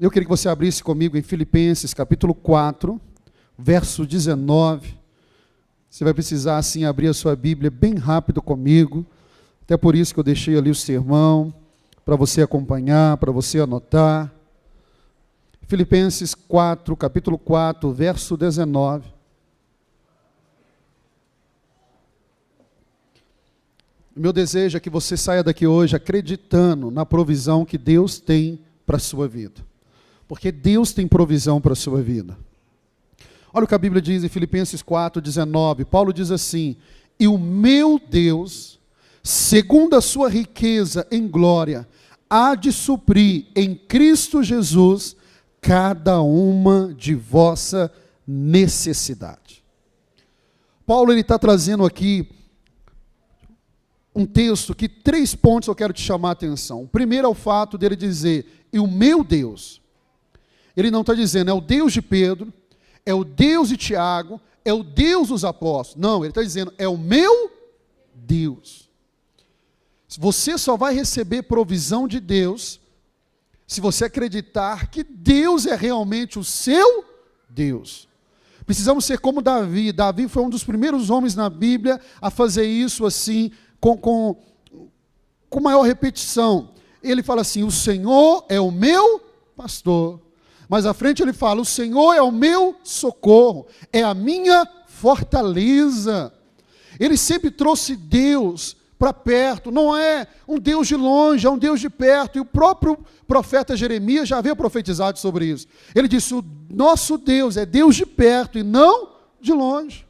Eu queria que você abrisse comigo em Filipenses, capítulo 4, verso 19. Você vai precisar, assim, abrir a sua Bíblia bem rápido comigo. Até por isso que eu deixei ali o sermão, para você acompanhar, para você anotar. Filipenses 4, capítulo 4, verso 19. O meu desejo é que você saia daqui hoje acreditando na provisão que Deus tem para a sua vida. Porque Deus tem provisão para a sua vida. Olha o que a Bíblia diz em Filipenses 4, 19. Paulo diz assim: e o meu Deus, segundo a sua riqueza em glória, há de suprir em Cristo Jesus cada uma de vossa necessidade. Paulo está trazendo aqui um texto que 3 pontos eu quero te chamar a atenção. O primeiro é o fato dele dizer, e o meu Deus. Ele não está dizendo, é o Deus de Pedro, é o Deus de Tiago, é o Deus dos apóstolos. Não, ele está dizendo, é o meu Deus. Você só vai receber provisão de Deus se você acreditar que Deus é realmente o seu Deus. Precisamos ser como Davi. Davi foi um dos primeiros homens na Bíblia a fazer isso assim, com maior repetição. Ele fala assim, o Senhor é o meu pastor. Mas à frente ele fala, o Senhor é o meu socorro, é a minha fortaleza. Ele sempre trouxe Deus para perto, não é um Deus de longe, é um Deus de perto. E o próprio profeta Jeremias já havia profetizado sobre isso. Ele disse, o nosso Deus é Deus de perto e não de longe.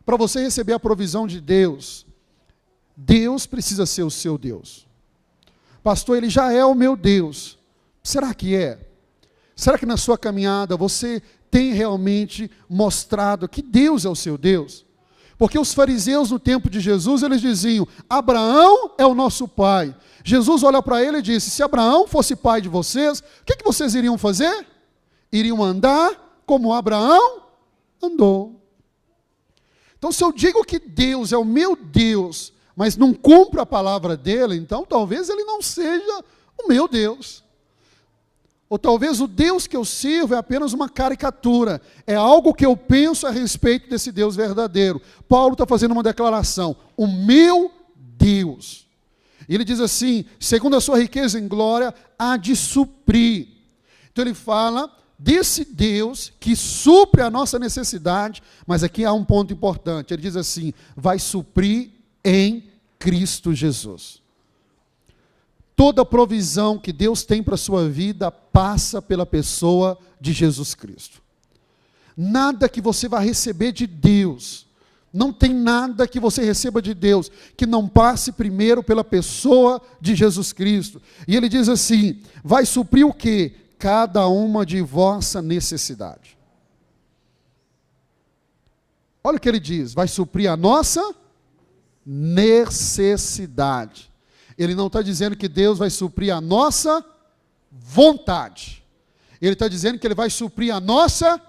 Para você receber a provisão de Deus, Deus precisa ser o seu Deus. Pastor, ele já é o meu Deus. Será que é? Será que na sua caminhada você tem realmente mostrado que Deus é o seu Deus? Porque os fariseus no tempo de Jesus, eles diziam, Abraão é o nosso pai. Jesus olha para ele e disse, se Abraão fosse pai de vocês, o que vocês iriam fazer? Iriam andar como Abraão andou. Então, se eu digo que Deus é o meu Deus, mas não cumpro a palavra dele, então talvez ele não seja o meu Deus. Ou talvez o Deus que eu sirvo é apenas uma caricatura, é algo que eu penso a respeito desse Deus verdadeiro. Paulo está fazendo uma declaração, o meu Deus. E ele diz assim, segundo a sua riqueza em glória, há de suprir. Então ele fala desse Deus que supre a nossa necessidade, mas aqui há um ponto importante, ele diz assim, vai suprir em Cristo Jesus. Toda provisão que Deus tem para a sua vida passa pela pessoa de Jesus Cristo. Nada que você vai receber de Deus, não tem nada que você receba de Deus que não passe primeiro pela pessoa de Jesus Cristo. E ele diz assim, vai suprir o quê? Cada uma de vossa necessidade. Olha o que ele diz, vai suprir a nossa necessidade. Ele não está dizendo que Deus vai suprir a nossa vontade. Ele está dizendo que Ele vai suprir a nossa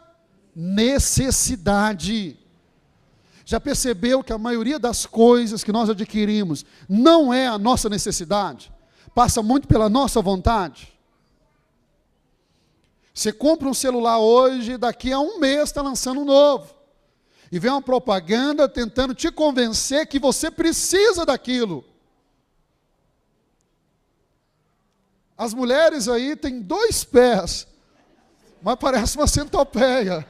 necessidade. Já percebeu que a maioria das coisas que nós adquirimos não é a nossa necessidade? Passa muito pela nossa vontade. Você compra um celular hoje, daqui a um mês está lançando um novo. E vem uma propaganda tentando te convencer que você precisa daquilo. As mulheres aí têm 2 pés, mas parece uma centopeia.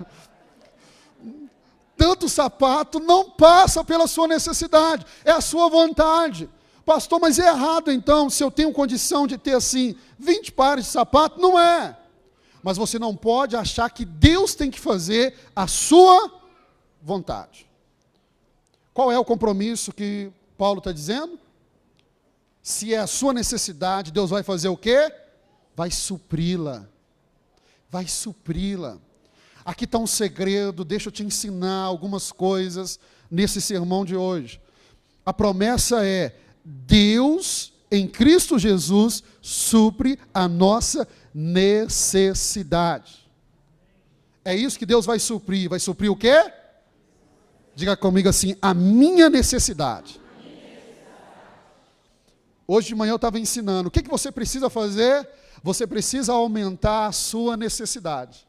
Tanto sapato não passa pela sua necessidade, é a sua vontade. Pastor, mas é errado então, se eu tenho condição de ter assim 20 pares de sapato? Não é. Mas você não pode achar que Deus tem que fazer a sua vontade. Qual é o compromisso que Paulo está dizendo? Se é a sua necessidade, Deus vai fazer o quê? Vai supri-la. Vai supri-la. Aqui está um segredo, deixa eu te ensinar algumas coisas nesse sermão de hoje. A promessa é, Deus, em Cristo Jesus, supre a nossa necessidade. É isso que Deus vai suprir. Vai suprir o quê? Diga comigo assim, a minha necessidade. Hoje de manhã eu estava ensinando, o que você precisa fazer? Você precisa aumentar a sua necessidade.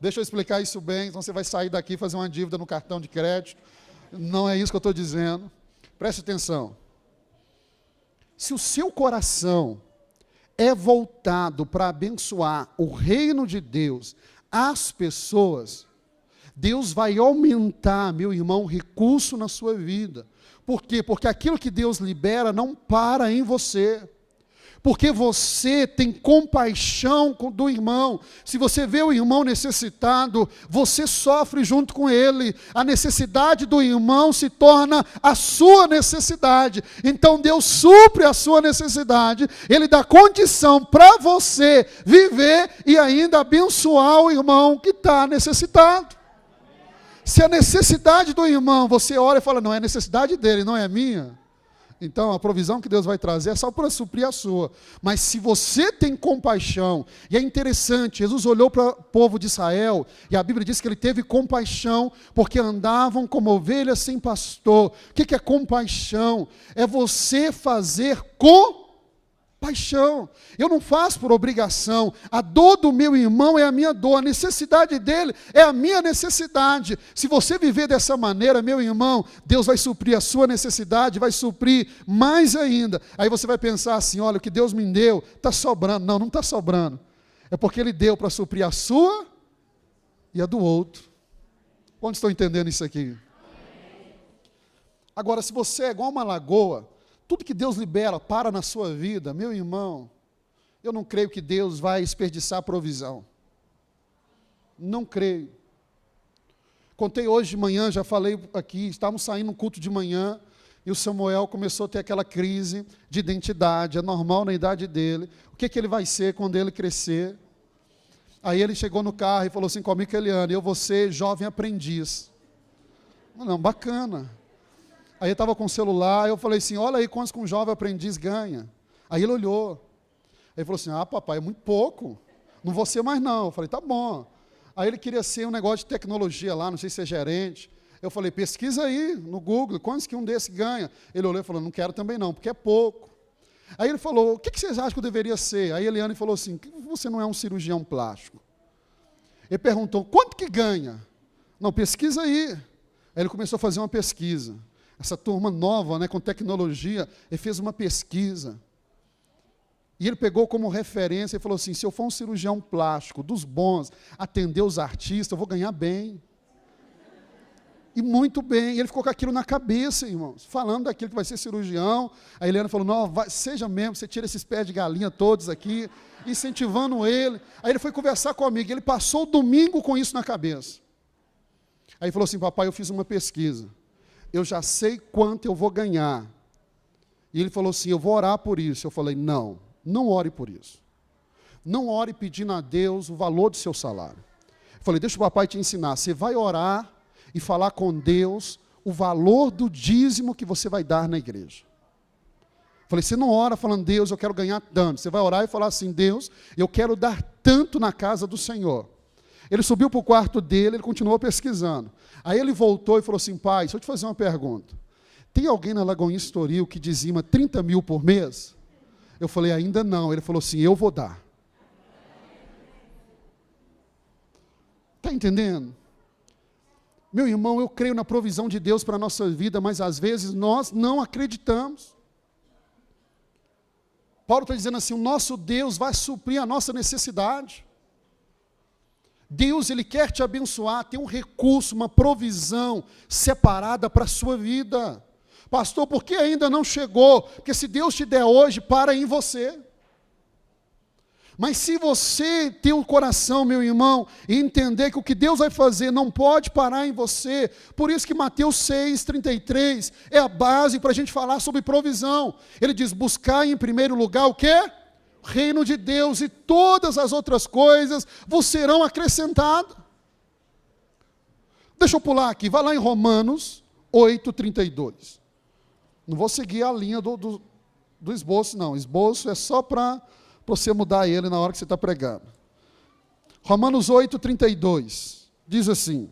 Deixa eu explicar isso bem, senão você vai sair daqui e fazer uma dívida no cartão de crédito. Não é isso que eu estou dizendo. Preste atenção. Se o seu coração é voltado para abençoar o reino de Deus, as pessoas, Deus vai aumentar, meu irmão, o recurso na sua vida. Por quê? Porque aquilo que Deus libera não para em você. Porque você tem compaixão do irmão. Se você vê o irmão necessitado, você sofre junto com ele. A necessidade do irmão se torna a sua necessidade. Então Deus supre a sua necessidade. Ele dá condição para você viver e ainda abençoar o irmão que está necessitado. Se a necessidade do irmão, você olha e fala, não, é necessidade dele, não é minha. Então, a provisão que Deus vai trazer é só para suprir a sua. Mas se você tem compaixão, e é interessante, Jesus olhou para o povo de Israel, e a Bíblia diz que ele teve compaixão, porque andavam como ovelhas sem pastor. O que é compaixão? É você fazer compaixão. Eu não faço por obrigação. A dor do meu irmão é a minha dor, a necessidade dele é a minha necessidade. Se você viver dessa maneira, meu irmão, Deus vai suprir a sua necessidade, vai suprir mais ainda. Aí você vai pensar assim, olha, o que Deus me deu está sobrando. Não, não está sobrando. É porque Ele deu para suprir a sua e a do outro. Onde estão entendendo isso aqui? Agora, se você é igual uma lagoa, tudo que Deus libera para na sua vida, meu irmão, eu não creio que Deus vai desperdiçar a provisão. Não creio. Contei hoje de manhã, já falei aqui, estávamos saindo no culto de manhã, e o Samuel começou a ter aquela crise de identidade, é normal na idade dele. O que ele vai ser quando ele crescer? Aí ele chegou no carro e falou assim comigo, Eliane, eu vou ser jovem aprendiz. Não, bacana. Aí eu estava com o celular, eu falei assim, olha aí quantos que um jovem aprendiz ganha. Aí ele olhou. Aí ele falou assim, papai, é muito pouco. Não vou ser mais não. Eu falei, tá bom. Aí ele queria ser um negócio de tecnologia lá, não sei se é gerente. Eu falei, pesquisa aí no Google, quantos que um desse ganha? Ele olhou e falou, não quero também não, porque é pouco. Aí ele falou, o que vocês acham que eu deveria ser? Aí a Eliane falou assim, você não é um cirurgião plástico. Ele perguntou, quanto que ganha? Não, pesquisa aí. Aí ele começou a fazer uma pesquisa. Essa turma nova, né, com tecnologia, ele fez uma pesquisa. E ele pegou como referência e falou assim, se eu for um cirurgião plástico, dos bons, atender os artistas, eu vou ganhar bem. E muito bem. E ele ficou com aquilo na cabeça, irmãos, falando daquilo que vai ser cirurgião. A Helena falou, não, seja mesmo, você tira esses pés de galinha todos aqui, incentivando ele. Aí ele foi conversar comigo, ele passou o domingo com isso na cabeça. Aí ele falou assim, papai, eu fiz uma pesquisa. Eu já sei quanto eu vou ganhar. E ele falou assim, eu vou orar por isso. Eu falei, não ore por isso. Não ore pedindo a Deus o valor do seu salário. Eu falei, deixa o papai te ensinar. Você vai orar e falar com Deus o valor do dízimo que você vai dar na igreja. Eu falei, você não ora falando, Deus, eu quero ganhar tanto. Você vai orar e falar assim, Deus, eu quero dar tanto na casa do Senhor. Ele subiu para o quarto dele, ele continuou pesquisando. Aí ele voltou e falou assim, pai, deixa eu te fazer uma pergunta. Tem alguém na Lagoinha Estoril que dizima 30 mil por mês? Eu falei, ainda não. Ele falou assim, eu vou dar. Está entendendo? Meu irmão, eu creio na provisão de Deus para a nossa vida, mas às vezes nós não acreditamos. Paulo está dizendo assim, o nosso Deus vai suprir a nossa necessidade. Deus, Ele quer te abençoar, tem um recurso, uma provisão separada para a sua vida. Pastor, por que ainda não chegou? Porque se Deus te der hoje, para em você. Mas se você ter o coração, meu irmão, e entender que o que Deus vai fazer não pode parar em você, por isso que Mateus 6,33 é a base para a gente falar sobre provisão. Ele diz, buscar em primeiro lugar o quê? Reino de Deus, e todas as outras coisas vos serão acrescentadas. Deixa eu pular aqui, vai lá em Romanos 8,32. Não vou seguir a linha do esboço, não. Esboço é só para você mudar ele na hora que você está pregando. Romanos 8,32 diz assim,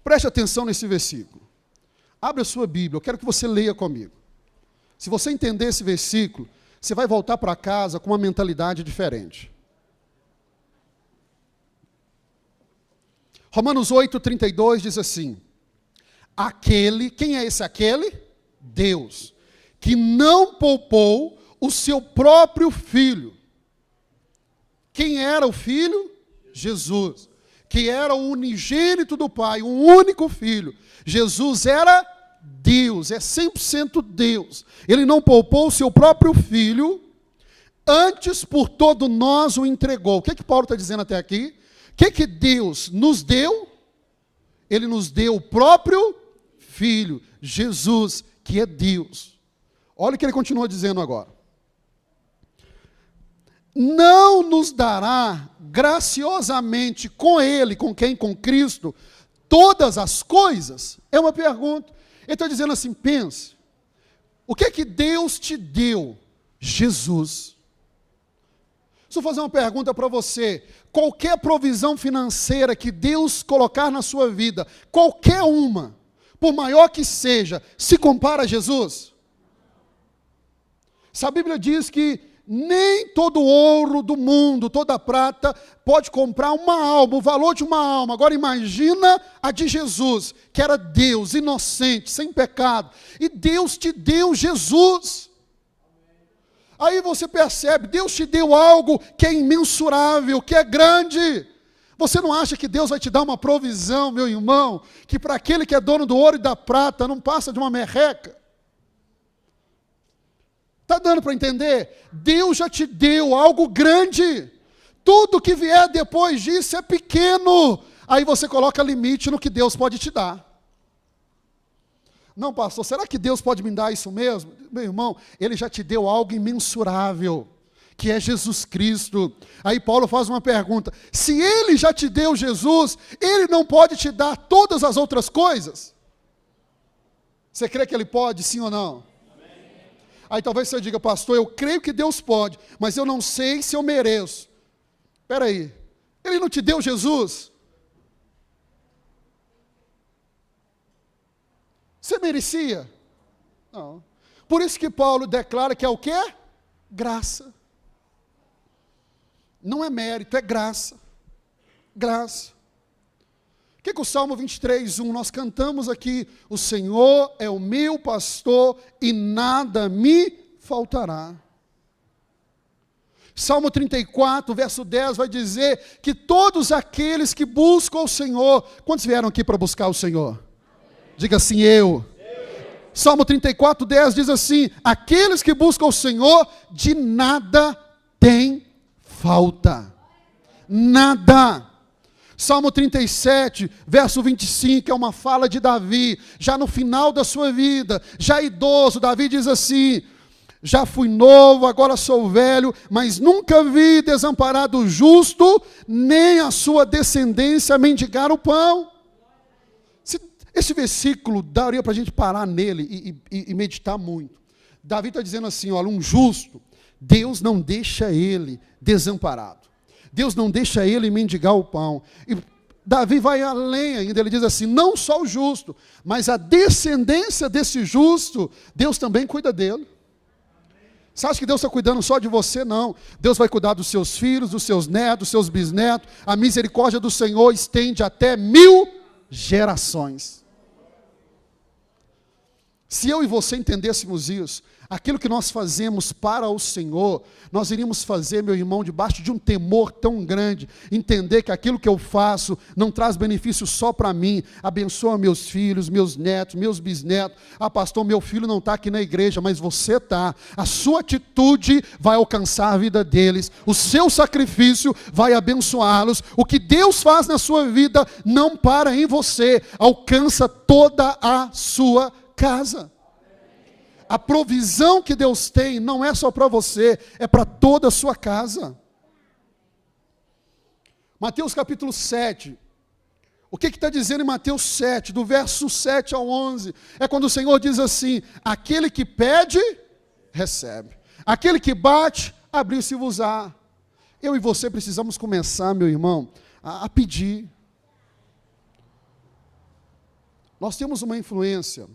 preste atenção nesse versículo. Abre a sua Bíblia, eu quero que você leia comigo. Se você entender esse versículo, você vai voltar para casa com uma mentalidade diferente. Romanos 8:32 diz assim: aquele, quem é esse aquele? Deus, que não poupou o seu próprio filho. Quem era o filho? Jesus, que era o unigênito do Pai, o único filho. Jesus era Deus, é 100% Deus. Ele não poupou o seu próprio filho, antes por todo nós o entregou. O que Paulo está dizendo até aqui? O que Deus nos deu? Ele nos deu o próprio Filho, Jesus, que é Deus. Olha o que ele continua dizendo agora. Não nos dará graciosamente com Ele, com quem? Com Cristo, todas as coisas? É uma pergunta. Ele está dizendo assim, pense, o que Deus te deu? Jesus. Deixa eu fazer uma pergunta para você. Qualquer provisão financeira que Deus colocar na sua vida, qualquer uma, por maior que seja, se compara a Jesus? Se a Bíblia diz que nem todo ouro do mundo, toda prata, pode comprar uma alma, o valor de uma alma. Agora imagina a de Jesus, que era Deus, inocente, sem pecado. E Deus te deu Jesus. Aí você percebe, Deus te deu algo que é imensurável, que é grande. Você não acha que Deus vai te dar uma provisão, meu irmão, que para aquele que é dono do ouro e da prata, não passa de uma merreca? Está dando para entender? Deus já te deu algo grande. Tudo que vier depois disso é pequeno. Aí você coloca limite no que Deus pode te dar. Não, pastor, será que Deus pode me dar isso mesmo? Meu irmão, Ele já te deu algo imensurável, que é Jesus Cristo. Aí Paulo faz uma pergunta: se Ele já te deu Jesus, Ele não pode te dar todas as outras coisas? Você crê que Ele pode, sim ou não? Aí talvez você diga, pastor, eu creio que Deus pode, mas eu não sei se eu mereço. Espera aí, Ele não te deu Jesus? Você merecia? Não. Por isso que Paulo declara que é o quê? Graça. Não é mérito, é graça. Graça. O que o Salmo 23:1, nós cantamos aqui, o Senhor é o meu pastor e nada me faltará. Salmo 34, verso 10 vai dizer que todos aqueles que buscam o Senhor, quantos vieram aqui para buscar o Senhor? Diga assim, eu. Salmo 34, 10 diz assim, aqueles que buscam o Senhor, de nada tem falta. Nada. Salmo 37, verso 25, é uma fala de Davi, já no final da sua vida, já idoso, Davi diz assim, já fui novo, agora sou velho, mas nunca vi desamparado o justo, nem a sua descendência mendigar o pão. Esse versículo daria para a gente parar nele e meditar muito. Davi está dizendo assim, olha, um justo, Deus não deixa ele desamparado. Deus não deixa ele mendigar o pão. E Davi vai além ainda, ele diz assim, não só o justo, mas a descendência desse justo, Deus também cuida dele. Você acha que Deus está cuidando só de você? Não. Deus vai cuidar dos seus filhos, dos seus netos, dos seus bisnetos. A misericórdia do Senhor estende até 1000 gerações. Se eu e você entendêssemos isso, aquilo que nós fazemos para o Senhor, nós iríamos fazer, meu irmão, debaixo de um temor tão grande, entender que aquilo que eu faço não traz benefício só para mim, abençoa meus filhos, meus netos, meus bisnetos. Ah, pastor, meu filho não está aqui na igreja, mas você está. A sua atitude vai alcançar a vida deles, o seu sacrifício vai abençoá-los. O que Deus faz na sua vida não para em você, alcança toda a sua casa. A provisão que Deus tem não é só para você, é para toda a sua casa. Mateus capítulo 7. O que está dizendo em Mateus 7, do verso 7 ao 11? É quando o Senhor diz assim, aquele que pede, recebe. Aquele que bate, abriu-se-vos-á. Eu e você precisamos começar, meu irmão, a pedir. Nós temos uma influência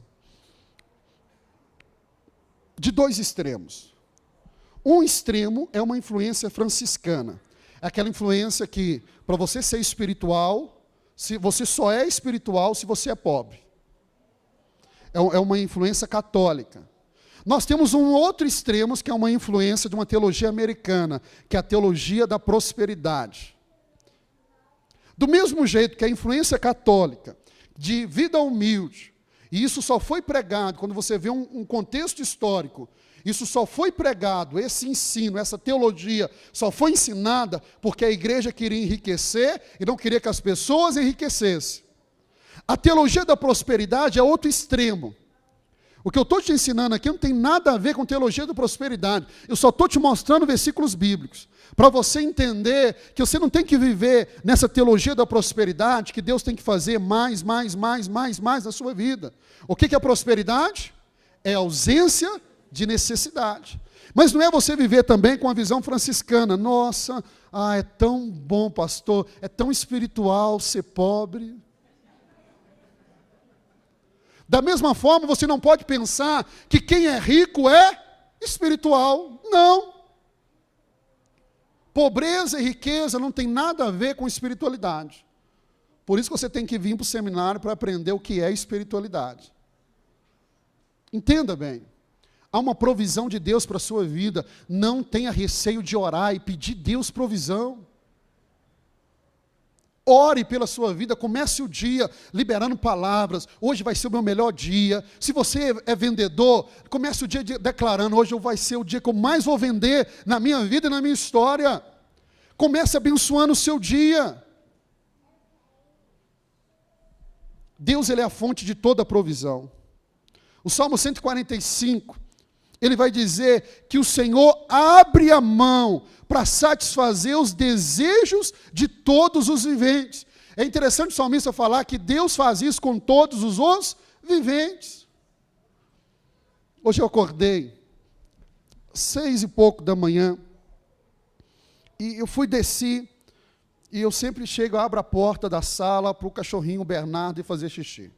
de dois extremos. Um extremo é uma influência franciscana. É aquela influência que, para você ser espiritual, você só é espiritual se você é pobre. É uma influência católica. Nós temos um outro extremo, que é uma influência de uma teologia americana, que é a teologia da prosperidade. Do mesmo jeito que a influência católica, de vida humilde, e isso só foi pregado, quando você vê um contexto histórico, isso só foi pregado, esse ensino, essa teologia, só foi ensinada porque a igreja queria enriquecer e não queria que as pessoas enriquecessem. A teologia da prosperidade é outro extremo. O que eu estou te ensinando aqui não tem nada a ver com teologia da prosperidade. Eu só estou te mostrando versículos bíblicos, para você entender que você não tem que viver nessa teologia da prosperidade, que Deus tem que fazer mais na sua vida. O que é prosperidade? É ausência de necessidade. Mas não é você viver também com a visão franciscana. Nossa, é tão bom, pastor, é tão espiritual ser pobre. Da mesma forma, você não pode pensar que quem é rico é espiritual. Não. Pobreza e riqueza não tem nada a ver com espiritualidade. Por isso que você tem que vir para o seminário para aprender o que é espiritualidade. Entenda bem. Há uma provisão de Deus para a sua vida. Não tenha receio de orar e pedir Deus provisão. Ore pela sua vida, comece o dia liberando palavras. Hoje vai ser o meu melhor dia. Se você é vendedor, comece o dia declarando: hoje vai ser o dia que eu mais vou vender na minha vida e na minha história. Comece abençoando o seu dia. Deus, Ele é a fonte de toda a provisão. O Salmo 145, ele vai dizer que o Senhor abre a mão para satisfazer os desejos de todos os viventes. É interessante o salmista falar que Deus faz isso com todos os viventes. Hoje eu acordei, 6 e pouco da manhã, e eu desci, e eu sempre chego, abro a porta da sala para o cachorrinho Bernardo ir fazer xixi.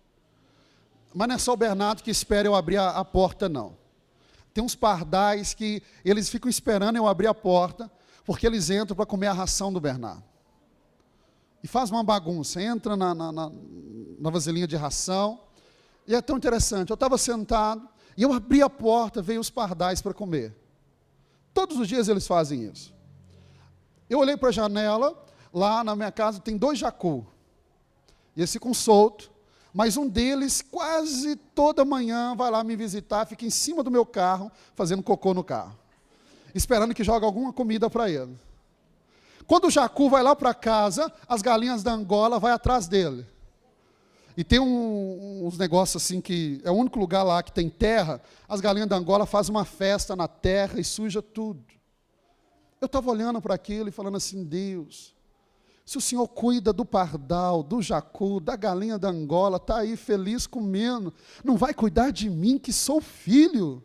Mas não é só o Bernardo que espera eu abrir a porta, não. Tem uns pardais que eles ficam esperando eu abrir a porta, porque eles entram para comer a ração do Bernardo. E faz uma bagunça, entra na vasilhinha de ração, e é tão interessante. Eu estava sentado, e eu abri a porta, veio os pardais para comer. Todos os dias eles fazem isso. Eu olhei para a janela, lá na minha casa tem 2 jacu, e eles ficam soltos, mas um deles, quase toda manhã, vai lá me visitar, fica em cima do meu carro, fazendo cocô no carro, esperando que jogue alguma comida para ele. Quando o jacu vai lá para casa, as galinhas da Angola vão atrás dele. E tem uns negócios assim, que é o único lugar lá que tem terra, as galinhas da Angola fazem uma festa na terra e suja tudo. Eu estava olhando para aquilo e falando assim: Deus, se o Senhor cuida do pardal, do jacu, da galinha da Angola, está aí feliz comendo, não vai cuidar de mim que sou filho?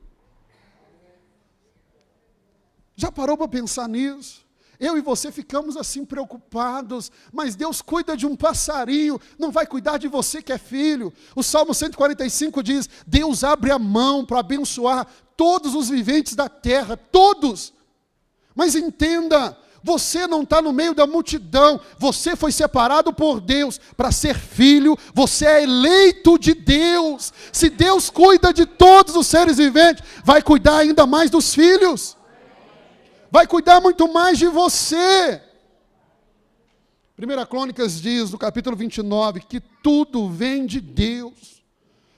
Já parou para pensar nisso? Eu e você ficamos assim preocupados, mas Deus cuida de um passarinho, não vai cuidar de você que é filho. O Salmo 145 diz: Deus abre a mão para abençoar todos os viventes da terra, todos. Mas entenda, você não está no meio da multidão, você foi separado por Deus para ser filho, você é eleito de Deus. Se Deus cuida de todos os seres viventes, vai cuidar ainda mais dos filhos, vai cuidar muito mais de você. 1 Crônicas diz, no capítulo 29, que tudo vem de Deus.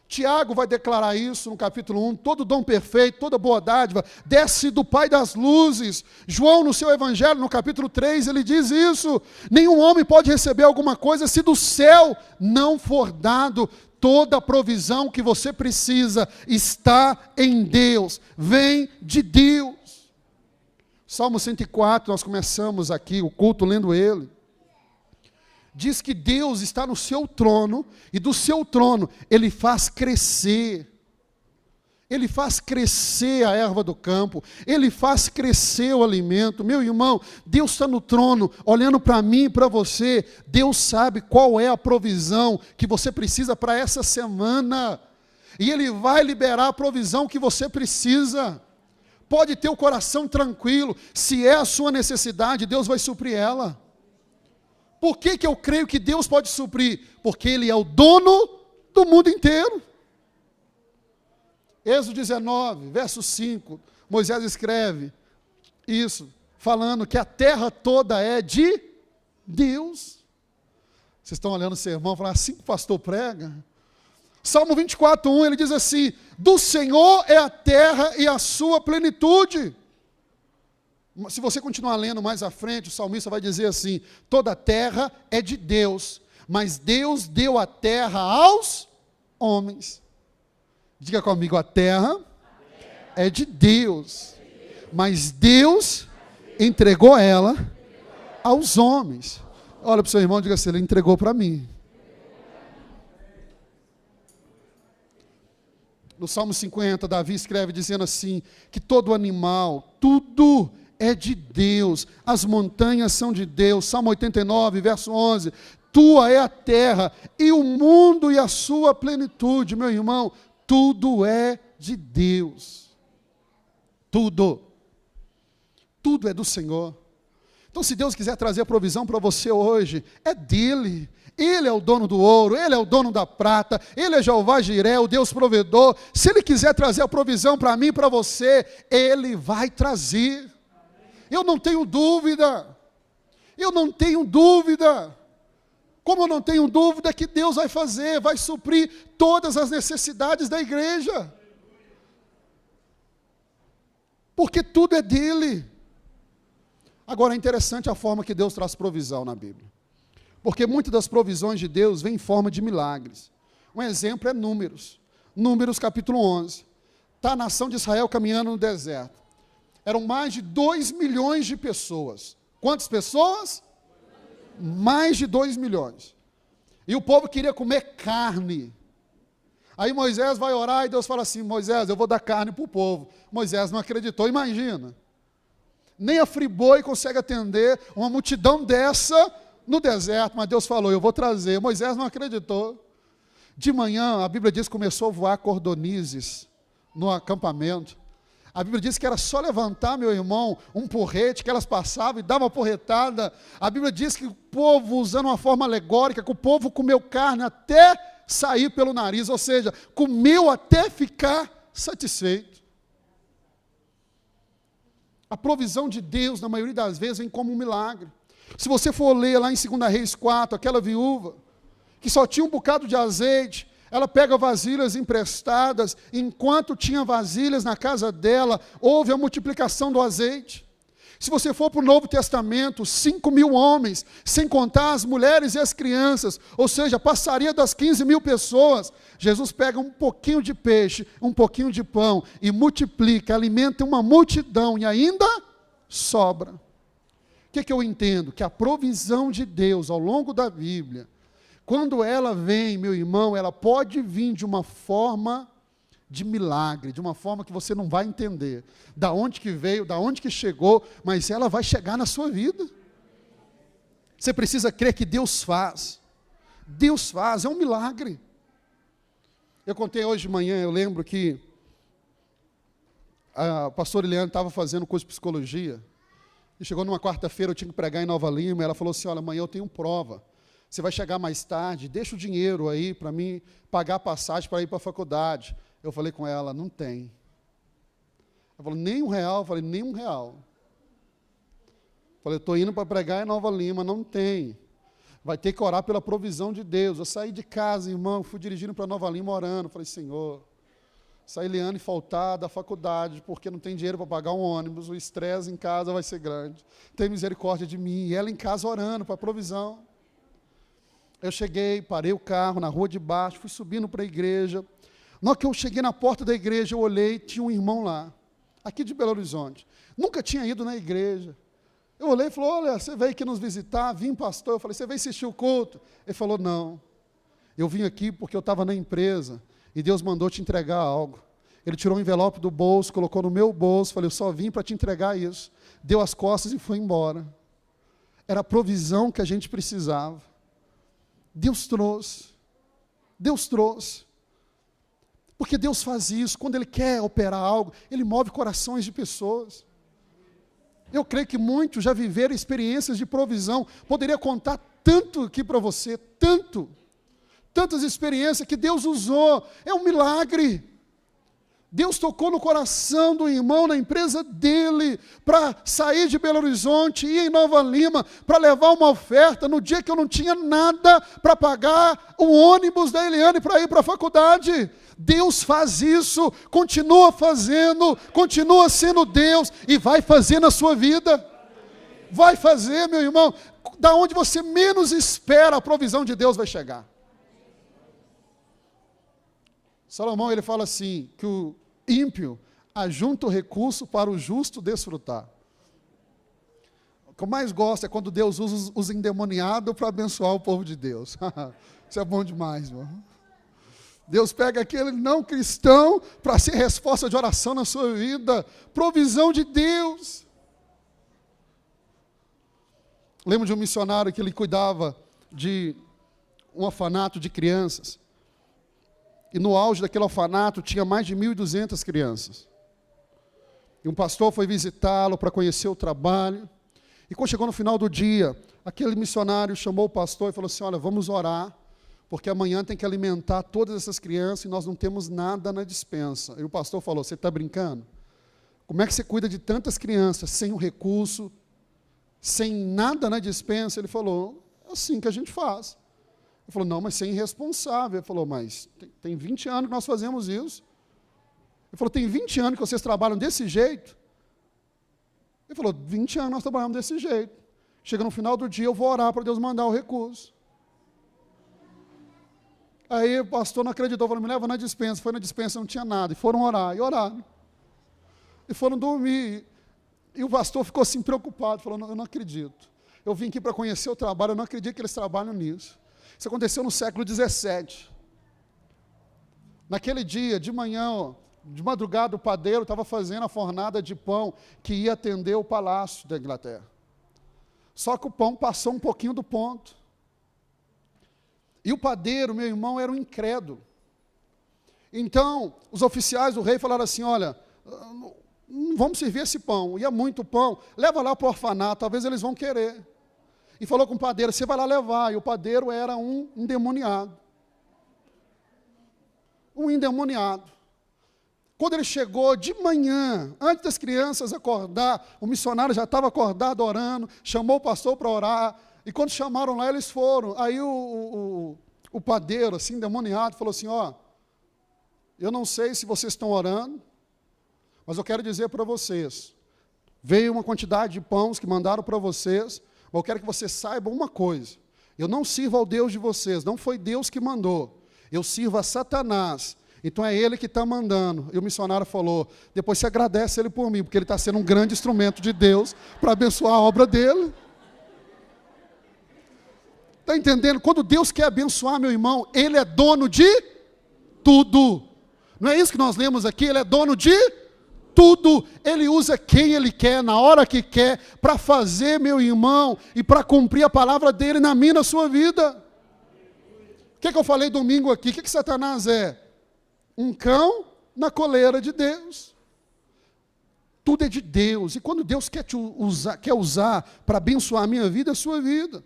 Tiago vai declarar isso no capítulo 1, todo dom perfeito, toda boa dádiva, desce do Pai das luzes. João, no seu evangelho, no capítulo 3, ele diz isso: nenhum homem pode receber alguma coisa se do céu não for dado. Toda a provisão que você precisa está em Deus, vem de Deus. Salmo 104, nós começamos aqui o culto lendo ele. Diz que Deus está no seu trono, e do seu trono Ele faz crescer. Ele faz crescer a erva do campo, Ele faz crescer o alimento. Meu irmão, Deus está no trono, olhando para mim e para você. Deus sabe qual é a provisão que você precisa para essa semana, e Ele vai liberar a provisão que você precisa. pode ter o coração tranquilo. Se é a sua necessidade, Deus vai suprir ela. Por que eu creio que Deus pode suprir? Porque Ele é o dono do mundo inteiro. Êxodo 19, verso 5, Moisés escreve isso, falando que a terra toda é de Deus. Vocês estão olhando o sermão, falando assim que o pastor prega? Salmo 24:1, ele diz assim: do Senhor é a terra e a sua plenitude. Se você continuar lendo mais à frente, o salmista vai dizer assim: toda a terra é de Deus, mas Deus deu a terra aos homens. Diga comigo, a terra é de Deus, mas Deus entregou ela aos homens. Olha para o seu irmão e diga assim: ele entregou para mim. No Salmo 50, Davi escreve dizendo assim, que todo animal, tudo é de Deus, as montanhas são de Deus. Salmo 89, verso 11, tua é a terra e o mundo e a sua plenitude. Meu irmão, tudo é de Deus. Tudo é do Senhor. Então, se Deus quiser trazer a provisão para você hoje, é dele. Ele é o dono do ouro, Ele é o dono da prata, Ele é Jeová Jiré, o Deus provedor. Se Ele quiser trazer a provisão para mim e para você, Ele vai trazer. Eu não tenho dúvida. Como eu não tenho dúvida que Deus vai fazer, vai suprir todas as necessidades da igreja. Porque tudo é dele. Agora é interessante a forma que Deus traz provisão na Bíblia. Porque muitas das provisões de Deus vêm em forma de milagres. Um exemplo é Números. Números capítulo 11. Está a nação de Israel caminhando no deserto. Eram mais de 2 milhões de pessoas. Quantas pessoas? Mais de 2 milhões. E o povo queria comer carne. Aí Moisés vai orar e Deus fala assim: Moisés, eu vou dar carne para o povo. Moisés não acreditou, imagina. Nem a Friboi consegue atender uma multidão dessa no deserto, mas Deus falou: eu vou trazer. Moisés não acreditou. De manhã, a Bíblia diz que começou a voar cordonizes no acampamento. A Bíblia diz que era só levantar, meu irmão, um porrete, que elas passavam e davam uma porretada. A Bíblia diz que o povo, usando uma forma alegórica, que o povo comeu carne até sair pelo nariz, ou seja, comeu até ficar satisfeito. A provisão de Deus, na maioria das vezes, vem como um milagre. Se você for ler lá em 2 Reis 4, aquela viúva, que só tinha um bocado de azeite, ela pega vasilhas emprestadas, enquanto tinha vasilhas na casa dela, houve a multiplicação do azeite. Se você for para o Novo Testamento, 5.000 homens, sem contar as mulheres e as crianças, ou seja, passaria das 15.000 pessoas, Jesus pega um pouquinho de peixe, um pouquinho de pão, e multiplica, alimenta uma multidão, e ainda sobra. O que eu entendo? Que a provisão de Deus ao longo da Bíblia, quando ela vem, meu irmão, ela pode vir de uma forma de milagre, de uma forma que você não vai entender, da onde que veio, da onde que chegou, mas ela vai chegar na sua vida. Você precisa crer que Deus faz, é um milagre. Eu contei hoje de manhã, eu lembro que a pastora Eliane estava fazendo curso de psicologia, e chegou numa quarta-feira, eu tinha que pregar em Nova Lima, ela falou assim: olha, amanhã eu tenho prova, você vai chegar mais tarde, deixa o dinheiro aí para mim pagar a passagem para ir para a faculdade. Eu falei com ela: não tem. Ela falou: nem R$1? Eu falei: nem R$1. Eu falei: eu estou indo para pregar em Nova Lima, não tem. Vai ter que orar pela provisão de Deus. Eu saí de casa, irmão, fui dirigindo para Nova Lima orando. Falei: Senhor, se a Eliane faltar da faculdade porque não tem dinheiro para pagar um ônibus, o estresse em casa vai ser grande. Tem misericórdia de mim. E ela em casa orando para a provisão. Eu cheguei, parei o carro na rua de baixo, fui subindo para a igreja. Na hora que eu cheguei na porta da igreja, eu olhei, tinha um irmão lá, aqui de Belo Horizonte. Nunca tinha ido na igreja. Eu olhei e falei: olha, você veio aqui nos visitar? Vim, pastor. Eu falei: você veio assistir o culto? Ele falou: não. Eu vim aqui porque eu estava na empresa e Deus mandou te entregar algo. Ele tirou um envelope do bolso, colocou no meu bolso, falei: eu só vim para te entregar isso. Deu as costas e foi embora. Era a provisão que a gente precisava. Deus trouxe. Porque Deus faz isso, quando Ele quer operar algo, Ele move corações de pessoas. Eu creio que muitos já viveram experiências de provisão. Poderia contar tanto aqui para você, tantas experiências que Deus usou. É um milagre. Deus tocou no coração do irmão, na empresa dele, para sair de Belo Horizonte, ir em Nova Lima, para levar uma oferta, no dia que eu não tinha nada para pagar o ônibus da Eliane para ir para a faculdade. Deus faz isso, continua fazendo, continua sendo Deus, e vai fazer na sua vida. Vai fazer, meu irmão. Da onde você menos espera, a provisão de Deus vai chegar. Salomão, ele fala assim, que o ímpio ajunta o recurso para o justo desfrutar. O que eu mais gosto é quando Deus usa os endemoniados para abençoar o povo de Deus. Isso é bom demais, irmão. Deus pega aquele não cristão para ser resposta de oração na sua vida. Provisão de Deus. Lembro de um missionário que ele cuidava de um orfanato de crianças. E no auge daquele orfanato tinha mais de 1.200 crianças. E um pastor foi visitá-lo para conhecer o trabalho. E quando chegou no final do dia, aquele missionário chamou o pastor e falou assim, olha, vamos orar, porque amanhã tem que alimentar todas essas crianças e nós não temos nada na despensa. E o pastor falou, você está brincando? Como é que você cuida de tantas crianças sem um recurso, sem nada na despensa? Ele falou, é assim que a gente faz. Ele falou, não, mas você é irresponsável. Ele falou, mas tem 20 anos que nós fazemos isso. Ele falou, tem 20 anos que vocês trabalham desse jeito? Ele falou, 20 anos nós trabalhamos desse jeito. Chega no final do dia, eu vou orar para Deus mandar o recurso. Aí o pastor não acreditou, falou, me leva na despensa. Foi na despensa, não tinha nada. E foram orar, e oraram. E foram dormir. E o pastor ficou assim preocupado, falou, eu não acredito. Eu vim aqui para conhecer o trabalho, eu não acredito que eles trabalham nisso. Isso aconteceu no século XVII. Naquele dia, de manhã, de madrugada, o padeiro estava fazendo a fornada de pão que ia atender o palácio da Inglaterra. Só que o pão passou um pouquinho do ponto. E o padeiro, meu irmão, era um incrédulo. Então, os oficiais do rei falaram assim, olha, não vamos servir esse pão, e é muito pão, leva lá para o orfanato, talvez eles vão querer. E falou com o padeiro, você vai lá levar. E o padeiro era um endemoniado. Um endemoniado. Quando ele chegou de manhã, antes das crianças acordar, o missionário já estava acordado orando, chamou o pastor para orar, e quando chamaram lá, eles foram. Aí o padeiro, assim, endemoniado, falou assim, ó, eu não sei se vocês estão orando, mas eu quero dizer para vocês, veio uma quantidade de pães que mandaram para vocês, mas eu quero que vocês saibam uma coisa, eu não sirvo ao Deus de vocês, não foi Deus que mandou, eu sirvo a Satanás, então é ele que está mandando. E o missionário falou, depois você agradece ele por mim, porque ele está sendo um grande instrumento de Deus para abençoar a obra dele. Está entendendo? Quando Deus quer abençoar, meu irmão, Ele é dono de tudo. Não é isso que nós lemos aqui? Ele é dono de tudo. Ele usa quem Ele quer, na hora que quer, para fazer, meu irmão, e para cumprir a palavra dEle na minha, na sua vida. O que eu falei domingo aqui? O que Satanás é? Um cão na coleira de Deus. Tudo é de Deus. E quando Deus quer usar para abençoar a minha vida, a sua vida.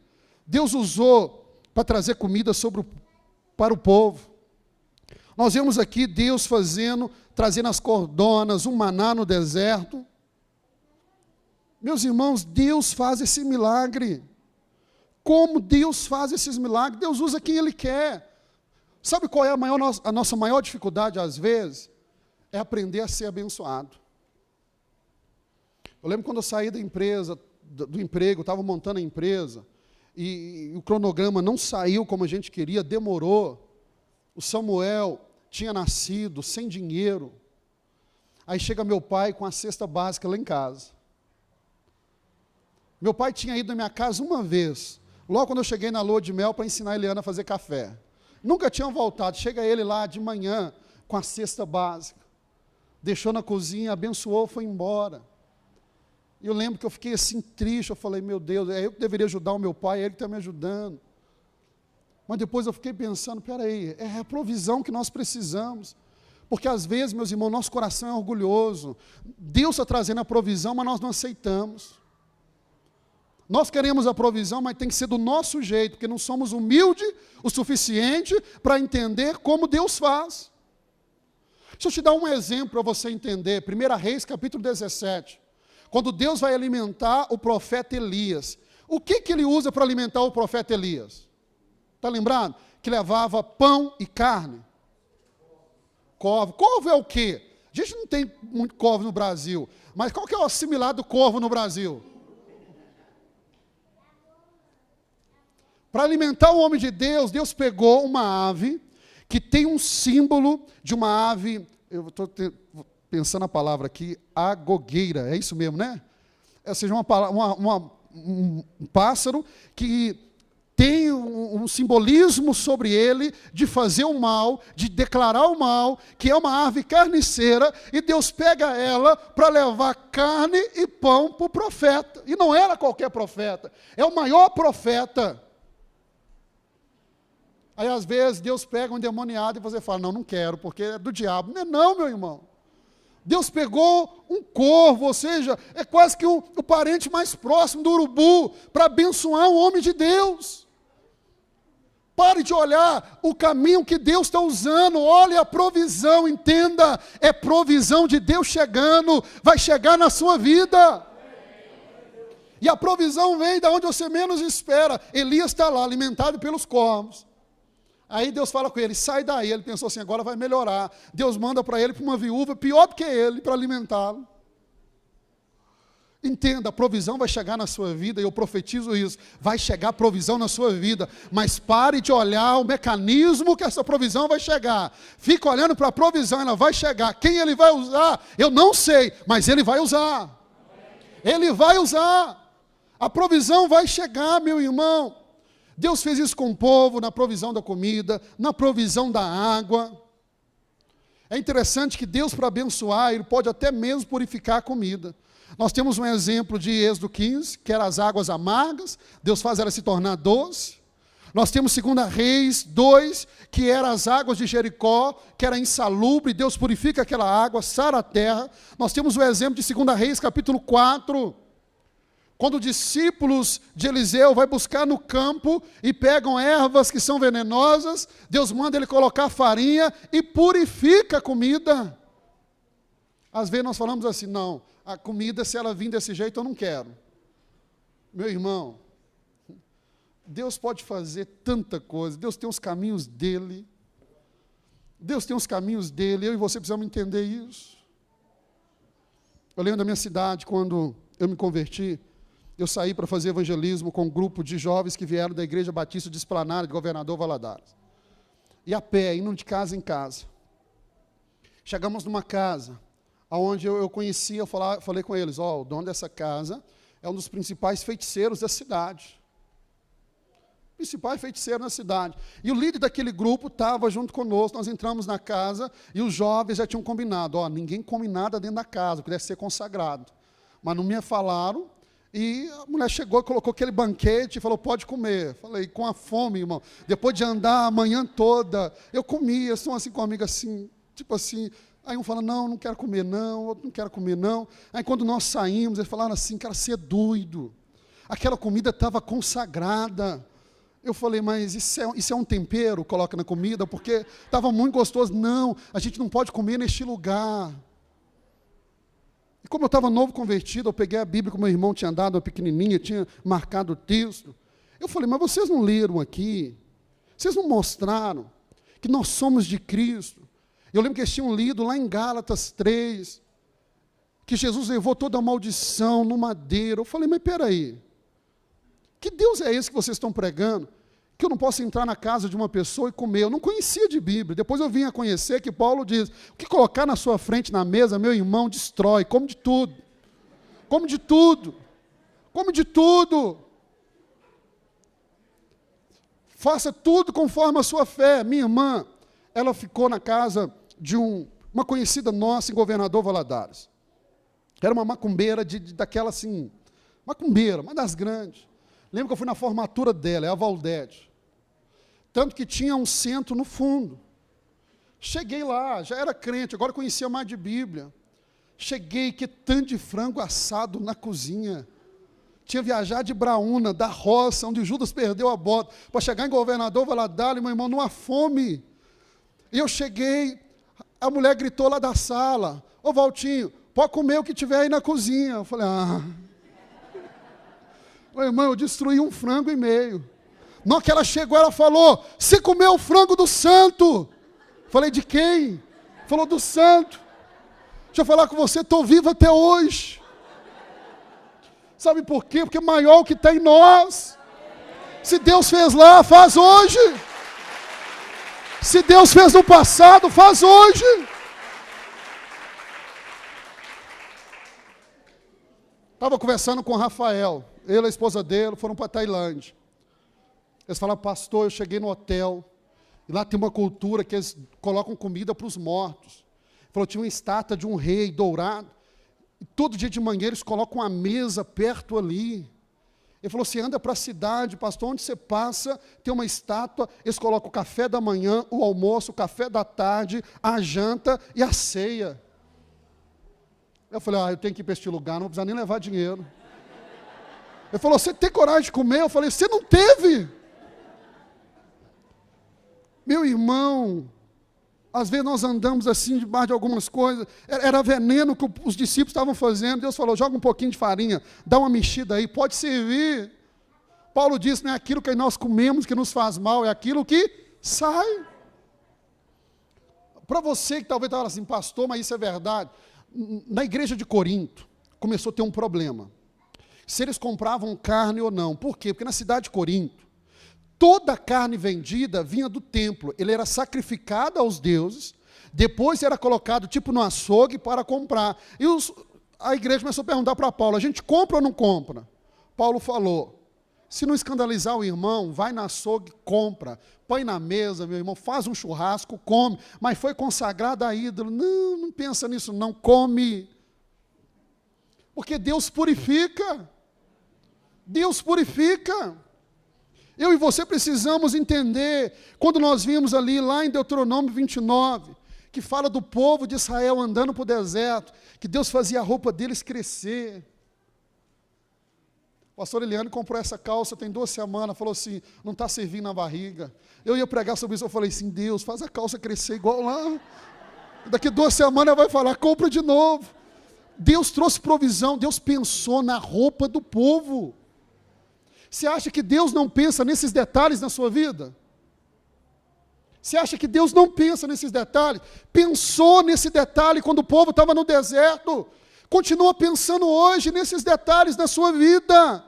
Deus usou para trazer comida para o povo. Nós vemos aqui Deus trazendo as cordonas, um maná no deserto. Meus irmãos, Deus faz esse milagre. Como Deus faz esses milagres? Deus usa quem Ele quer. Sabe qual é a nossa maior dificuldade às vezes? É aprender a ser abençoado. Eu lembro quando eu saí da empresa, do emprego, estava montando a empresa, e o cronograma não saiu como a gente queria, demorou. O Samuel tinha nascido sem dinheiro. Aí chega meu pai com a cesta básica lá em casa. Meu pai tinha ido na minha casa uma vez, logo quando eu cheguei na lua de mel para ensinar a Eliana a fazer café. Nunca tinham voltado. Chega ele lá de manhã com a cesta básica. Deixou na cozinha, abençoou, foi embora. E eu lembro que eu fiquei assim triste, eu falei, meu Deus, é eu que deveria ajudar o meu pai, é ele que está me ajudando. Mas depois eu fiquei pensando, peraí, é a provisão que nós precisamos. Porque às vezes, meus irmãos, nosso coração é orgulhoso. Deus está trazendo a provisão, mas nós não aceitamos. Nós queremos a provisão, mas tem que ser do nosso jeito, porque não somos humildes o suficiente para entender como Deus faz. Deixa eu te dar um exemplo para você entender. 1 Reis, capítulo 17. Quando Deus vai alimentar o profeta Elias. O que ele usa para alimentar o profeta Elias? Está lembrado? Que levava pão e carne. Corvo. Corvo é o quê? A gente não tem muito corvo no Brasil. Mas qual que é o assimilado do corvo no Brasil? Para alimentar o homem de Deus, Deus pegou uma ave que tem um símbolo de uma ave, eu estou pensando a palavra aqui, agogueira, é isso mesmo, né? Ou seja, um pássaro que tem um simbolismo sobre ele de fazer o mal, de declarar o mal, que é uma ave carniceira, e Deus pega ela para levar carne e pão para o profeta. E não era qualquer profeta, é o maior profeta. Aí, às vezes, Deus pega um endemoniado e você fala, não quero, porque é do diabo. Não, meu irmão. Deus pegou um corvo, ou seja, é quase que o parente mais próximo do urubu, para abençoar o homem de Deus. Pare de olhar o caminho que Deus está usando, olhe a provisão, entenda, é provisão de Deus chegando, vai chegar na sua vida. E a provisão vem de onde você menos espera. Elias está lá, alimentado pelos corvos. Aí Deus fala com ele, sai daí. Ele pensou assim, agora vai melhorar. Deus manda para ele, para uma viúva, pior do que ele, para alimentá-lo. Entenda, a provisão vai chegar na sua vida, e eu profetizo isso, vai chegar provisão na sua vida, mas pare de olhar o mecanismo que essa provisão vai chegar. Fica olhando para a provisão, ela vai chegar. Quem ele vai usar, eu não sei, mas ele vai usar. Ele vai usar. A provisão vai chegar, meu irmão. Deus fez isso com o povo, na provisão da comida, na provisão da água. É interessante que Deus, para abençoar, Ele pode até mesmo purificar a comida. Nós temos um exemplo de Êxodo 15, que eram as águas amargas, Deus faz ela se tornar doce. Nós temos 2 Reis 2, que eram as águas de Jericó, que era insalubre, Deus purifica aquela água, sara a terra. Nós temos o exemplo de 2 Reis, capítulo 4, quando os discípulos de Eliseu vão buscar no campo e pegam ervas que são venenosas, Deus manda ele colocar farinha e purifica a comida. Às vezes nós falamos assim, não, a comida, se ela vir desse jeito, eu não quero. Meu irmão, Deus pode fazer tanta coisa, Deus tem os caminhos dele. Deus tem os caminhos dele, eu e você precisamos entender isso. Eu lembro da minha cidade, quando eu me converti, eu saí para fazer evangelismo com um grupo de jovens que vieram da Igreja Batista de Esplanada, de Governador Valadares. E a pé, indo de casa em casa. Chegamos numa casa, onde eu conhecia, eu falei com eles, o dono dessa casa é um dos principais feiticeiros da cidade. Principal feiticeiro na cidade. E o líder daquele grupo estava junto conosco, nós entramos na casa e os jovens já tinham combinado, ninguém come nada dentro da casa, porque deve ser consagrado. Mas não me falaram. E a mulher chegou e colocou aquele banquete e falou, pode comer. Falei, com a fome, irmão. Depois de andar a manhã toda, eu comia, estou assim com uma amiga assim, tipo assim. Aí um fala, não quero comer não, outro não quero comer não. Aí quando nós saímos, eles falaram assim, cara, você é doido. Aquela comida estava consagrada. Eu falei, mas isso é um tempero, coloca na comida, porque estava muito gostoso. Não, a gente não pode comer neste lugar. E como eu estava novo convertido, eu peguei a Bíblia que o meu irmão tinha dado, uma pequenininha, tinha marcado o texto. Eu falei, mas vocês não leram aqui? Vocês não mostraram que nós somos de Cristo? Eu lembro que eles tinham lido lá em Gálatas 3, que Jesus levou toda a maldição no madeiro. Eu falei, mas peraí, que Deus é esse que vocês estão pregando? Que eu não posso entrar na casa de uma pessoa e comer. Eu não conhecia de Bíblia. Depois eu vim a conhecer que Paulo diz, o que colocar na sua frente na mesa, meu irmão, destrói, come de tudo. Come de tudo. Come de tudo. Faça tudo conforme a sua fé. Minha irmã, ela ficou na casa de uma conhecida nossa em Governador Valadares. Era uma macumbeira daquela assim, macumbeira, uma das grandes. Lembro que eu fui na formatura dela, é a Valdete. Tanto que tinha um centro no fundo. Cheguei lá, já era crente, agora conhecia mais de Bíblia. Cheguei, que tanto de frango assado na cozinha. Tinha viajado de Braúna, da roça, onde Judas perdeu a bota, para chegar em Governador Valadares, meu irmão, numa fome. E eu cheguei, a mulher gritou lá da sala: ô Valtinho, pode comer o que tiver aí na cozinha. Eu falei: meu irmão, eu destruí um frango e meio. Na hora que ela chegou, ela falou: você comeu o frango do santo. Falei: de quem? Falou: do santo. Deixa eu falar com você, estou vivo até hoje. Sabe por quê? Porque maior o que está em nós. Se Deus fez lá, faz hoje. Se Deus fez no passado, faz hoje. Estava conversando com o Rafael, ele e a esposa dele foram para a Tailândia. Eles falaram: pastor, eu cheguei no hotel, e lá tem uma cultura que eles colocam comida para os mortos. Ele falou: tinha uma estátua de um rei dourado, e todo dia de manhã eles colocam uma mesa perto ali. Ele falou: você anda para a cidade, pastor, onde você passa, tem uma estátua, eles colocam o café da manhã, o almoço, o café da tarde, a janta e a ceia. Eu falei: eu tenho que ir para este lugar, não vou precisar nem levar dinheiro. Ele falou: você tem coragem de comer? Eu falei: você não teve? Meu irmão, às vezes nós andamos assim debaixo de algumas coisas, era veneno que os discípulos estavam fazendo. Deus falou: joga um pouquinho de farinha, dá uma mexida aí, pode servir. Paulo disse: não é aquilo que nós comemos que nos faz mal, é aquilo que sai. Para você que talvez estava assim: pastor, mas isso é verdade. Na igreja de Corinto, começou a ter um problema. Se eles compravam carne ou não. Por quê? Porque na cidade de Corinto, toda a carne vendida vinha do templo. Ele era sacrificado aos deuses, depois era colocado tipo no açougue para comprar. E a igreja começou a perguntar para Paulo: a gente compra ou não compra? Paulo falou: se não escandalizar o irmão, vai na açougue, compra, põe na mesa, meu irmão, faz um churrasco, come, mas foi consagrado a ídolo. Não, não pensa nisso não, come. Porque Deus purifica. Deus purifica. Eu e você precisamos entender, quando nós vimos ali, lá em Deuteronômio 29, que fala do povo de Israel andando para o deserto, que Deus fazia a roupa deles crescer. O pastor Eliane comprou essa calça tem 2 semanas, falou assim: não está servindo na barriga. Eu ia pregar sobre isso, eu falei assim: Deus, faz a calça crescer igual lá. Daqui 2 semanas ela vai falar: compra de novo. Deus trouxe provisão, Deus pensou na roupa do povo. Você acha que Deus não pensa nesses detalhes na sua vida? Você acha que Deus não pensa nesses detalhes? Pensou nesse detalhe quando o povo estava no deserto. Continua pensando hoje nesses detalhes na sua vida.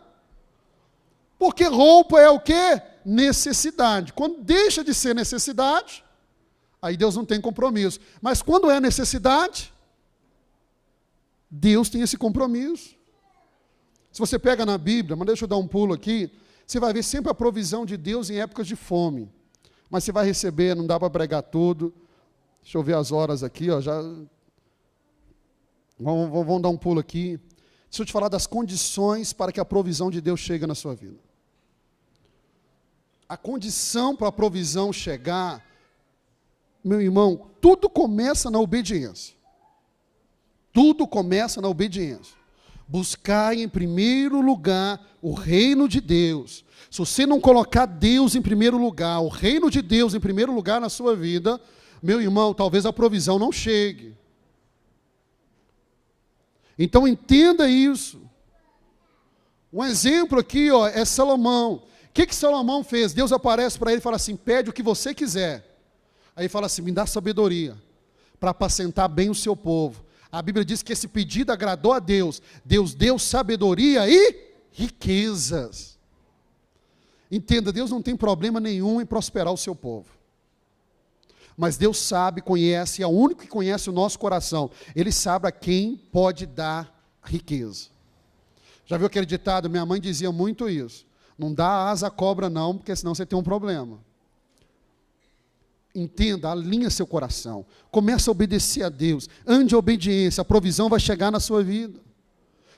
Porque roupa é o quê? Necessidade. Quando deixa de ser necessidade, aí Deus não tem compromisso. Mas quando é necessidade, Deus tem esse compromisso. Se você pega na Bíblia, mas deixa eu dar um pulo aqui, você vai ver sempre a provisão de Deus em épocas de fome. Mas você vai receber, não dá para pregar tudo. Deixa eu ver as horas aqui, ó, já. Vamos dar um pulo aqui. Deixa eu te falar das condições para que a provisão de Deus chegue na sua vida. A condição para a provisão chegar, meu irmão, tudo começa na obediência. Tudo começa na obediência. Buscai em primeiro lugar o reino de Deus. Se você não colocar Deus em primeiro lugar, o reino de Deus em primeiro lugar na sua vida, meu irmão, talvez a provisão não chegue. Então entenda isso. Um exemplo aqui, ó, é Salomão. O que Salomão fez? Deus aparece para ele e fala assim: pede o que você quiser. Aí ele fala assim: me dá sabedoria para apacentar bem o seu povo. A Bíblia diz que esse pedido agradou a Deus. Deus deu sabedoria e riquezas. Entenda, Deus não tem problema nenhum em prosperar o seu povo. Mas Deus sabe, conhece, é o único que conhece o nosso coração. Ele sabe a quem pode dar riqueza. Já viu aquele ditado? Minha mãe dizia muito isso: não dá asa à cobra não, porque senão você tem um problema. Entenda, alinha seu coração, comece a obedecer a Deus, ande em obediência, a provisão vai chegar na sua vida.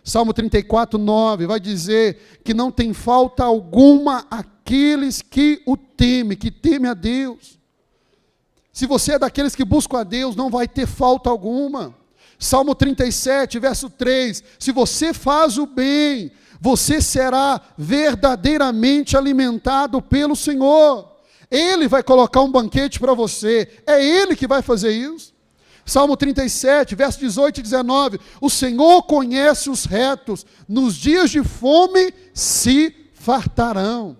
Salmo 34, 9, vai dizer que não tem falta alguma àqueles que o temem, que temem a Deus. Se você é daqueles que buscam a Deus, não vai ter falta alguma. Salmo 37, verso 3, se você faz o bem, você será verdadeiramente alimentado pelo Senhor. Ele vai colocar um banquete para você, é Ele que vai fazer isso. Salmo 37, verso 18 e 19, o Senhor conhece os retos, nos dias de fome se fartarão.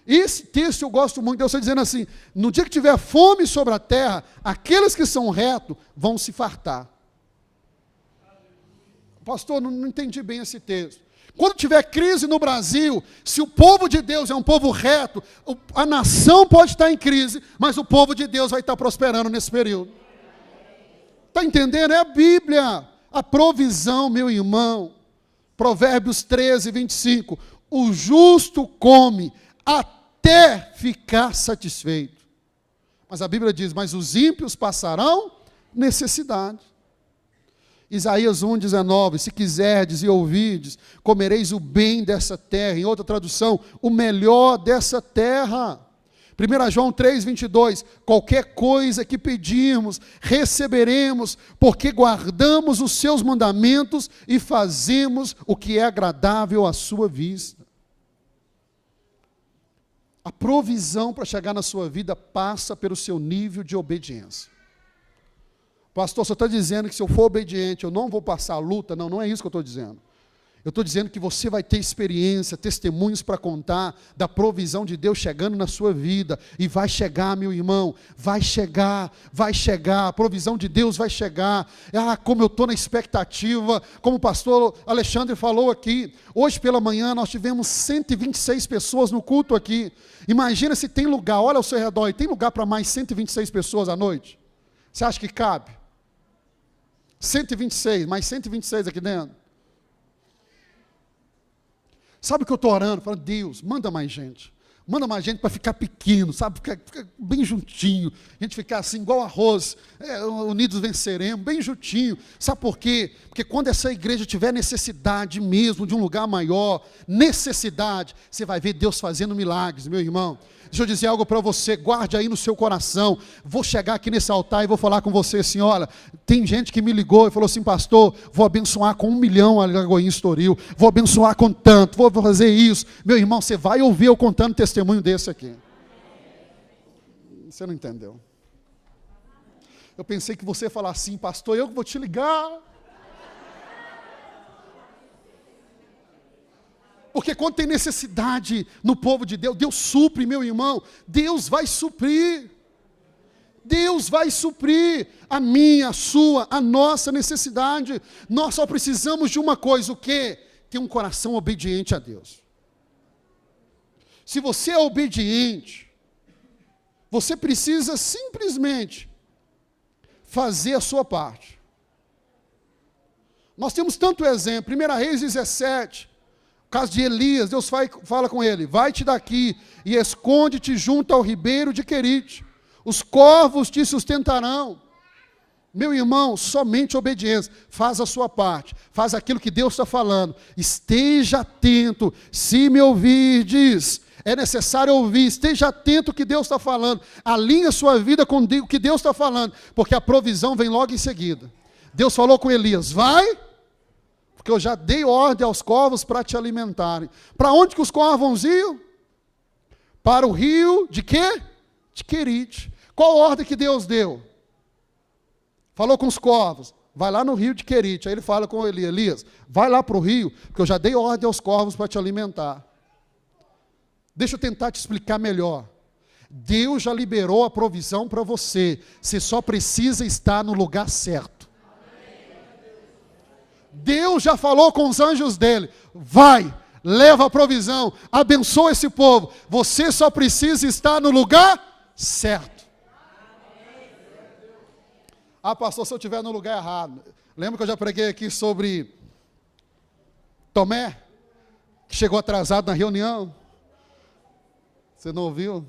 Esse texto eu gosto muito, Deus está dizendo assim, no dia que tiver fome sobre a terra, aqueles que são retos vão se fartar. Pastor, não entendi bem esse texto. Quando tiver crise no Brasil, se o povo de Deus é um povo reto, a nação pode estar em crise, mas o povo de Deus vai estar prosperando nesse período. Está entendendo? É a Bíblia, a provisão, meu irmão. Provérbios 13, 25. O justo come até ficar satisfeito. Mas a Bíblia diz, mas os ímpios passarão necessidade. Isaías 1, 19, se quiserdes e ouvirdes, comereis o bem dessa terra. Em outra tradução, o melhor dessa terra. 1 João 3, 22, qualquer coisa que pedirmos, receberemos, porque guardamos os seus mandamentos e fazemos o que é agradável à sua vista. A provisão para chegar na sua vida passa pelo seu nível de obediência. Pastor, você está dizendo que se eu for obediente, eu não vou passar a luta? Não, não é isso que eu estou dizendo. Eu estou dizendo que você vai ter experiência, testemunhos para contar da provisão de Deus chegando na sua vida. E vai chegar, meu irmão, vai chegar, a provisão de Deus vai chegar. Ah, como eu estou na expectativa, como o pastor Alexandre falou aqui. Hoje pela manhã nós tivemos 126 pessoas no culto aqui. Imagina se tem lugar, olha ao seu redor, e tem lugar para mais 126 pessoas à noite? Você acha que cabe? 126, mais 126 aqui dentro. Sabe o que eu estou orando? Falando, Deus, manda mais gente para ficar pequeno, sabe? Ficar bem juntinho, a gente ficar assim, igual arroz, unidos venceremos, bem juntinho. Sabe por quê? Porque quando essa igreja tiver necessidade mesmo de um lugar maior, necessidade, você vai ver Deus fazendo milagres, meu irmão. Deixa eu dizer algo para você, guarde aí no seu coração. Vou chegar aqui nesse altar e vou falar com você assim, olha, tem gente que me ligou e falou assim, pastor, vou abençoar com 1 milhão a Lagoinha Estoril, vou abençoar com tanto, vou fazer isso. Meu irmão, você vai ouvir eu contando testemunho desse aqui. Você não entendeu. Eu pensei que você ia falar assim, pastor, eu que vou te ligar. Porque quando tem necessidade no povo de Deus, Deus supre, meu irmão. Deus vai suprir. Deus vai suprir a minha, a sua, a nossa necessidade. Nós só precisamos de uma coisa, o quê? Ter um coração obediente a Deus. Se você é obediente, você precisa simplesmente fazer a sua parte. Nós temos tanto exemplo. 1 Reis 17, o caso de Elias, Deus fala com ele, vai-te daqui e esconde-te junto ao ribeiro de Querite, os corvos te sustentarão. Meu irmão, somente obediência, faz a sua parte, faz aquilo que Deus está falando, esteja atento, se me ouvirdes, é necessário ouvir, esteja atento ao que Deus está falando, alinhe a sua vida com o que Deus está falando, porque a provisão vem logo em seguida. Deus falou com Elias, vai, porque eu já dei ordem aos corvos para te alimentarem. Para onde que os corvos iam? Para o rio de quê? De Querite. Qual a ordem que Deus deu? Falou com os corvos, vai lá no rio de Querite. Aí ele fala com Elias, vai lá para o rio, porque eu já dei ordem aos corvos para te alimentar. Deixa eu tentar te explicar melhor. Deus já liberou a provisão para você, você só precisa estar no lugar certo. Deus já falou com os anjos dele, vai, leva a provisão, abençoa esse povo, você só precisa estar no lugar certo. Ah, pastor, se eu estiver no lugar errado, lembra que eu já preguei aqui sobre Tomé, que chegou atrasado na reunião? Você não ouviu?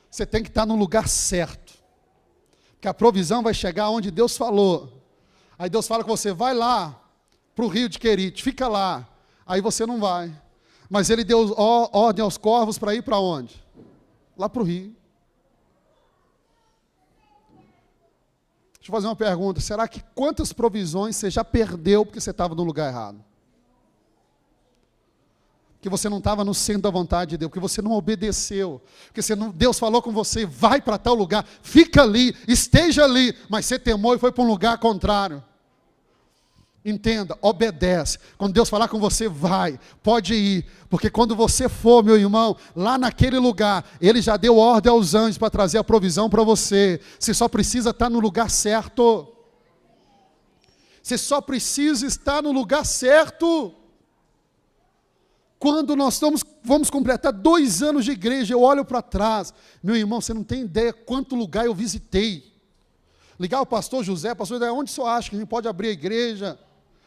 Você tem que estar no lugar certo, porque a provisão vai chegar onde Deus falou. Aí Deus fala com você, vai lá para o rio de Querite, fica lá. Aí você não vai. Mas ele deu ordem aos corvos para ir para onde? Lá para o rio. eu fazer uma pergunta. Será que quantas provisões você já perdeu porque você estava no lugar errado? Que você não estava no centro da vontade de Deus, que você não obedeceu, que Deus falou com você, vai para tal lugar, fica ali, esteja ali, mas você temou e foi para um lugar contrário. Entenda, obedece. Quando Deus falar com você, vai, pode ir, porque quando você for, meu irmão, lá naquele lugar, Ele já deu ordem aos anjos para trazer a provisão para você. Você só precisa estar no lugar certo. Você só precisa estar no lugar certo. Quando nós vamos completar 2 anos de igreja, eu olho para trás, meu irmão, você não tem ideia quanto lugar eu visitei. Ligar ao pastor José, onde o senhor acha que a gente pode abrir a igreja?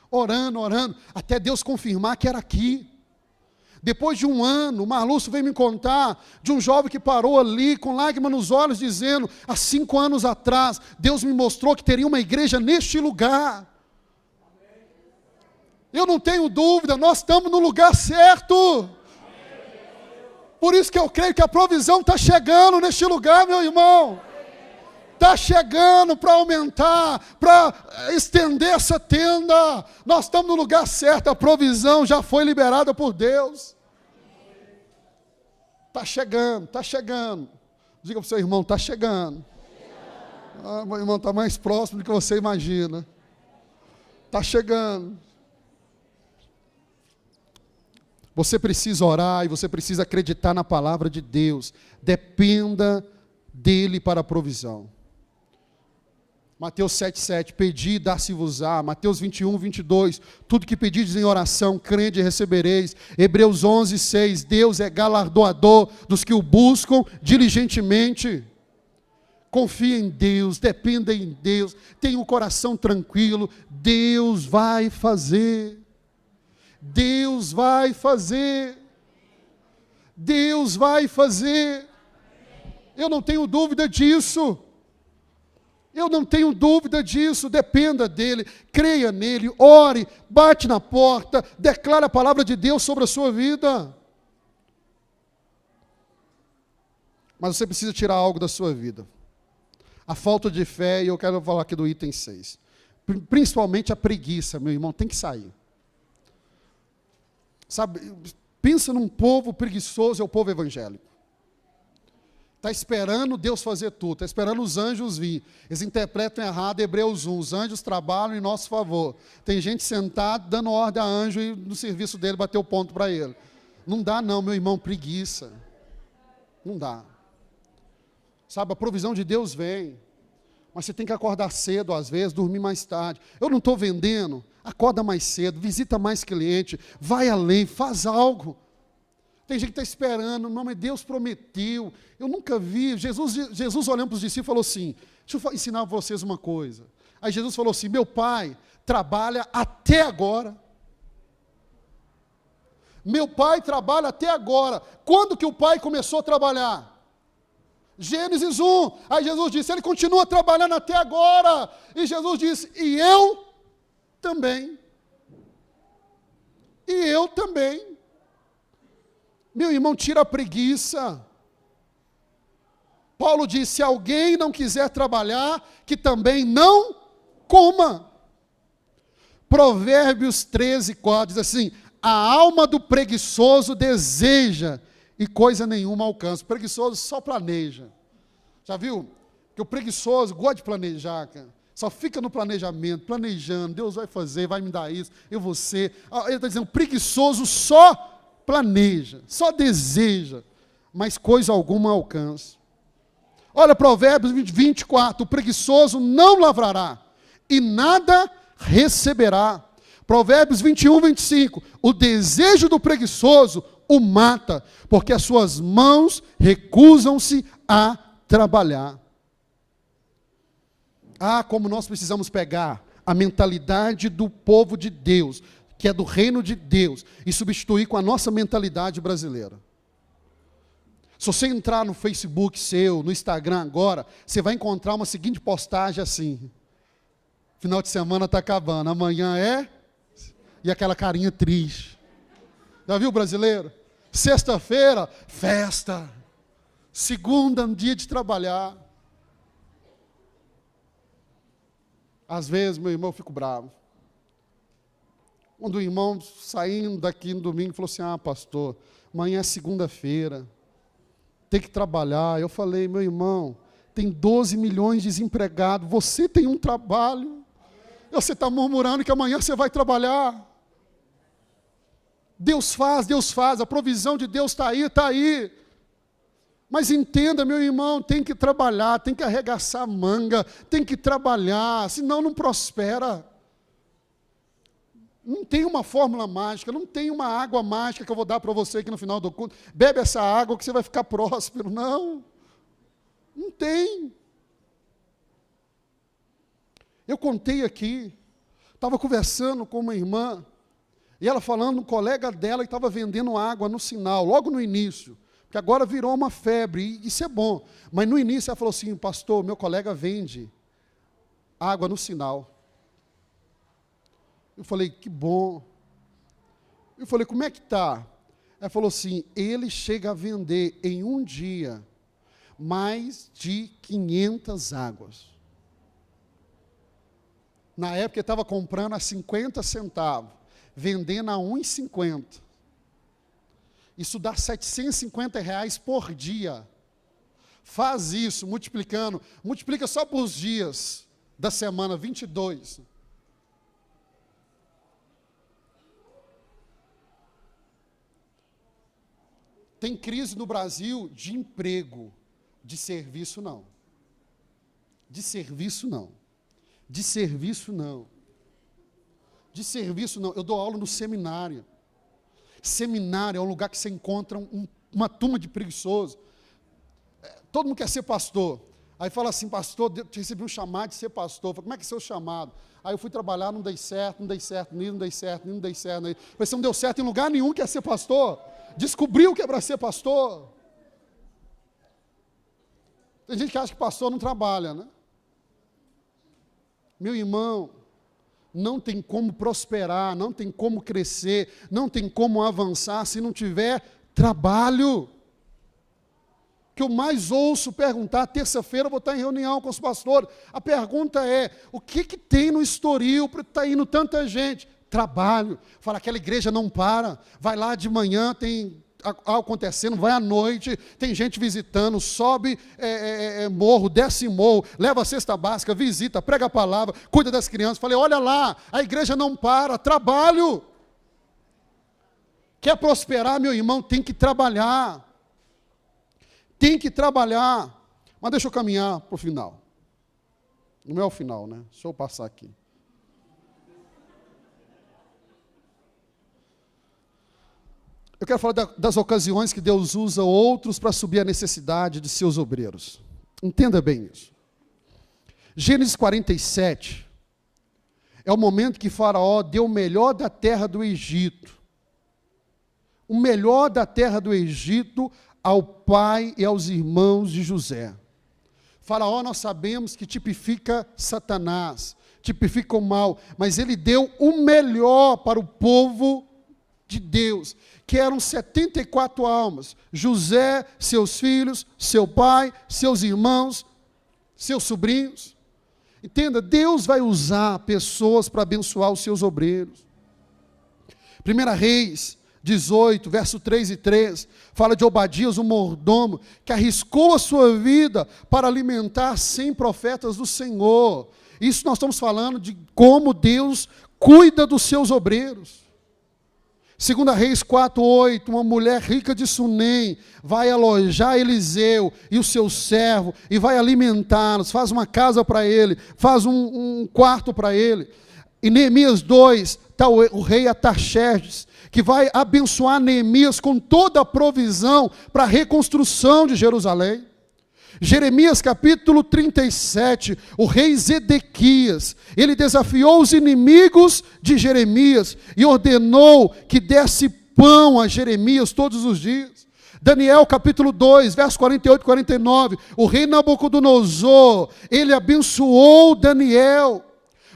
Orando, até Deus confirmar que era aqui. Depois de 1 ano, o Marlúcio veio me contar de um jovem que parou ali, com lágrimas nos olhos, dizendo, há 5 anos atrás, Deus me mostrou que teria uma igreja neste lugar. Eu não tenho dúvida, nós estamos no lugar certo. Por isso que eu creio que a provisão está chegando neste lugar, meu irmão. Está chegando para aumentar, para estender essa tenda. Nós estamos no lugar certo, a provisão já foi liberada por Deus. Está chegando, está chegando. Diga para o seu irmão, está chegando. Ah, meu irmão está mais próximo do que você imagina. Está chegando. Você precisa orar e você precisa acreditar na palavra de Deus. Dependa dele para a provisão. Mateus 7,7, pedi e dar-se-vos-á. Mateus 21, 22, tudo que pedides em oração, crede e recebereis. Hebreus 11, 6, Deus é galardoador dos que o buscam diligentemente. Confie em Deus, dependa em Deus, tenha o coração tranquilo, Deus vai fazer. Deus vai fazer. Deus vai fazer. Eu não tenho dúvida disso. Eu não tenho dúvida disso. Dependa dele, creia nele, ore, bate na porta, declara a palavra de Deus sobre a sua vida. Mas você precisa tirar algo da sua vida. A falta de fé, e eu quero falar aqui do item 6. Principalmente a preguiça, meu irmão, tem que sair. Sabe, pensa num povo preguiçoso, é o povo evangélico. Está esperando Deus fazer tudo, está esperando os anjos vir. Eles interpretam errado Hebreus 1, os anjos trabalham em nosso favor. Tem gente sentada, dando ordem a anjo e no serviço dele bater o ponto para ele. Não dá não, meu irmão, preguiça. Não dá. Sabe, a provisão de Deus vem. Mas você tem que acordar cedo, às vezes, dormir mais tarde. Eu não estou vendendo, acorda mais cedo, visita mais cliente, vai além, faz algo. Tem gente que está esperando, não, mas Deus prometeu. Eu nunca vi, Jesus olhando para os discípulos e falou assim, deixa eu ensinar vocês uma coisa. Aí Jesus falou assim, meu pai trabalha até agora. Meu pai trabalha até agora. Quando que o pai começou a trabalhar? Gênesis 1, aí Jesus disse, ele continua trabalhando até agora, e Jesus disse, e eu também, e eu também. Meu irmão, tira a preguiça. Paulo disse, se alguém não quiser trabalhar, que também não coma. Provérbios 13, 4, diz assim, a alma do preguiçoso deseja, e coisa nenhuma alcança. O preguiçoso só planeja. Já viu? Que o preguiçoso gosta de planejar, cara. Só fica no planejamento, planejando. Deus vai fazer, vai me dar isso, eu vou ser. Ele está dizendo, o preguiçoso só planeja, só deseja, mas coisa alguma alcança. Olha, Provérbios 24, o preguiçoso não lavrará, e nada receberá. Provérbios 21, 25, o desejo do preguiçoso o mata, porque as suas mãos recusam-se a trabalhar. Ah, como nós precisamos pegar a mentalidade do povo de Deus, que é do reino de Deus, e substituir com a nossa mentalidade brasileira. Se você entrar no Facebook seu, no Instagram agora, você vai encontrar uma seguinte postagem assim, final de semana está acabando, amanhã é, e aquela carinha triste. Já viu, brasileiro? Sexta-feira, festa. Segunda, dia de trabalhar. Às vezes, meu irmão, eu fico bravo. Quando o irmão saindo daqui no domingo falou assim, pastor, amanhã é segunda-feira, tem que trabalhar. Eu falei, meu irmão, tem 12 milhões de desempregados, você tem um trabalho, você está murmurando que amanhã você vai trabalhar. Deus faz, a provisão de Deus está aí, está aí. Mas entenda, meu irmão, tem que trabalhar, tem que arregaçar a manga, tem que trabalhar, senão não prospera. Não tem uma fórmula mágica, não tem uma água mágica que eu vou dar para você aqui no final do culto. Bebe essa água que você vai ficar próspero. Não. Não tem. Eu contei aqui, estava conversando com uma irmã, e ela falando, um colega dela que estava vendendo água no sinal, logo no início, porque agora virou uma febre, e isso é bom. Mas no início ela falou assim, pastor, meu colega vende água no sinal. Eu falei, que bom. Eu falei, como é que está? Ela falou assim, ele chega a vender em um dia mais de 500 águas. Na época ele estava comprando a 50 centavos, vendendo a 1,50. Isso dá R$750 por dia. Faz isso, multiplicando, multiplica só por os dias da semana, 22. Tem crise no Brasil de emprego, de serviço não. De serviço não. De serviço não. De serviço não. Eu dou aula no seminário. Seminário é um lugar que você encontra uma turma de preguiçosos. Todo mundo quer ser pastor. Aí fala assim, pastor, eu recebi um chamado de ser pastor. Eu falei, como é que é seu chamado? Aí eu fui trabalhar, não dei certo, não dei certo, não dei certo, não dei certo. Eu falei, você não deu certo em lugar nenhum, quer ser pastor? Descobriu que é para ser pastor. Tem gente que acha que pastor não trabalha, né? Meu irmão, não tem como prosperar, não tem como crescer, não tem como avançar se não tiver trabalho. Que eu mais ouço perguntar, terça-feira eu vou estar em reunião com os pastores, a pergunta é, o que tem no Estoril para estar indo tanta gente? Trabalho. Fala, aquela igreja não para, vai lá de manhã, tem acontecendo, vai à noite, tem gente visitando, sobe morro, desce morro, leva a cesta básica, visita, prega a palavra, cuida das crianças. Falei, olha lá, a igreja não para, trabalho. Quer prosperar, meu irmão, tem que trabalhar. Tem que trabalhar. Mas deixa eu caminhar para o final. Não é o final, né? Deixa eu passar aqui. Eu quero falar das ocasiões que Deus usa outros para suprir a necessidade de seus obreiros. Entenda bem isso. Gênesis 47 é o momento que Faraó deu o melhor da terra do Egito. O melhor da terra do Egito ao pai e aos irmãos de José. Faraó nós sabemos que tipifica Satanás, tipifica o mal, mas ele deu o melhor para o povo de Deus, que eram 74 almas, José, seus filhos, seu pai, seus irmãos, seus sobrinhos. Entenda, Deus vai usar pessoas para abençoar os seus obreiros. 1 Reis 18, verso 3 e 3, fala de Obadias, um mordomo, que arriscou a sua vida para alimentar 100 profetas do Senhor. Isso nós estamos falando de como Deus cuida dos seus obreiros. 2 Reis 4:8, uma mulher rica de Sunem vai alojar Eliseu e o seu servo e vai alimentá-los, faz uma casa para ele, faz um quarto para ele. Em Neemias 2, está o rei Artaxerxes, que vai abençoar Neemias com toda a provisão para a reconstrução de Jerusalém. Jeremias capítulo 37, o rei Zedequias, ele desafiou os inimigos de Jeremias e ordenou que desse pão a Jeremias todos os dias. Daniel capítulo 2, verso 48 e 49, o rei Nabucodonosor, ele abençoou Daniel.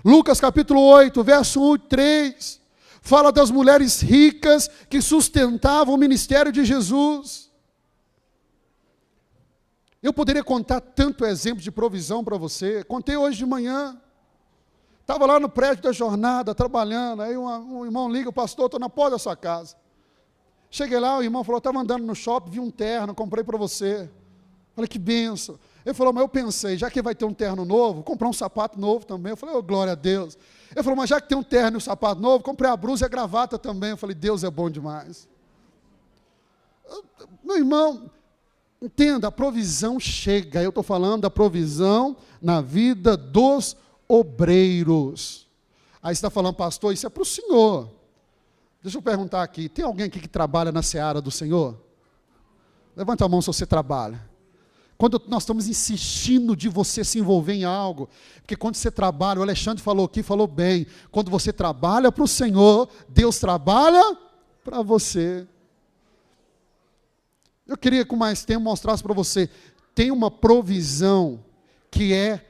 Lucas capítulo 8, verso 1 e 3, fala das mulheres ricas que sustentavam o ministério de Jesus. Eu poderia contar tanto exemplo de provisão para você. Contei hoje de manhã. Estava lá no prédio da jornada, trabalhando, aí um irmão liga, o pastor, estou na porta da sua casa. Cheguei lá, o irmão falou, estava andando no shopping, vi um terno, comprei para você. Falei, que benção. Ele falou, mas eu pensei, já que vai ter um terno novo, vou comprar um sapato novo também. Eu falei, oh, glória a Deus. Ele falou, mas já que tem um terno e um sapato novo, comprei a blusa e a gravata também. Eu falei, Deus é bom demais. Meu irmão, entenda, a provisão chega. Eu estou falando da provisão na vida dos obreiros. Aí você está falando, pastor, isso é para o senhor. Deixa eu perguntar aqui, tem alguém aqui que trabalha na seara do Senhor? Levanta a mão se você trabalha. Quando nós estamos insistindo de você se envolver em algo, porque quando você trabalha, o Alexandre falou aqui, falou bem, quando você trabalha para o Senhor, Deus trabalha para você. Eu queria com mais tempo mostrasse para você, tem uma provisão que é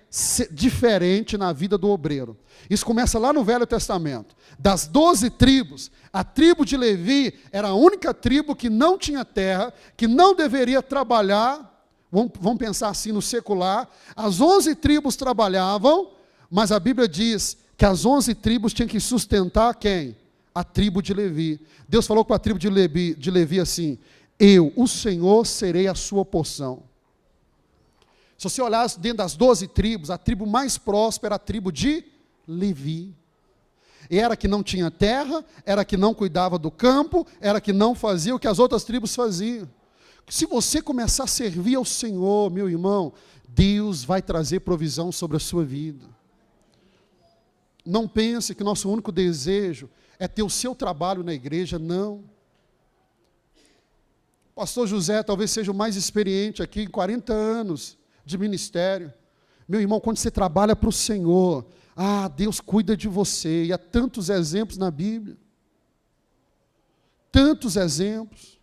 diferente na vida do obreiro. Isso começa lá no Velho Testamento. Das 12 tribos, a tribo de Levi era a única tribo que não tinha terra, que não deveria trabalhar. Vamos pensar assim no secular. As 11 tribos trabalhavam, mas a Bíblia diz que as 11 tribos tinham que sustentar quem? A tribo de Levi. Deus falou com a tribo de Levi assim, eu, o Senhor, serei a sua porção. Se você olhar dentro das 12 tribos, a tribo mais próspera era a tribo de Levi. E era que não tinha terra, era que não cuidava do campo, era que não fazia o que as outras tribos faziam. Se você começar a servir ao Senhor, meu irmão, Deus vai trazer provisão sobre a sua vida. Não pense que nosso único desejo é ter o seu trabalho na igreja, não. O pastor José talvez seja o mais experiente aqui, em 40 anos de ministério. Meu irmão, quando você trabalha para o Senhor, Deus cuida de você, e há tantos exemplos na Bíblia. Tantos exemplos.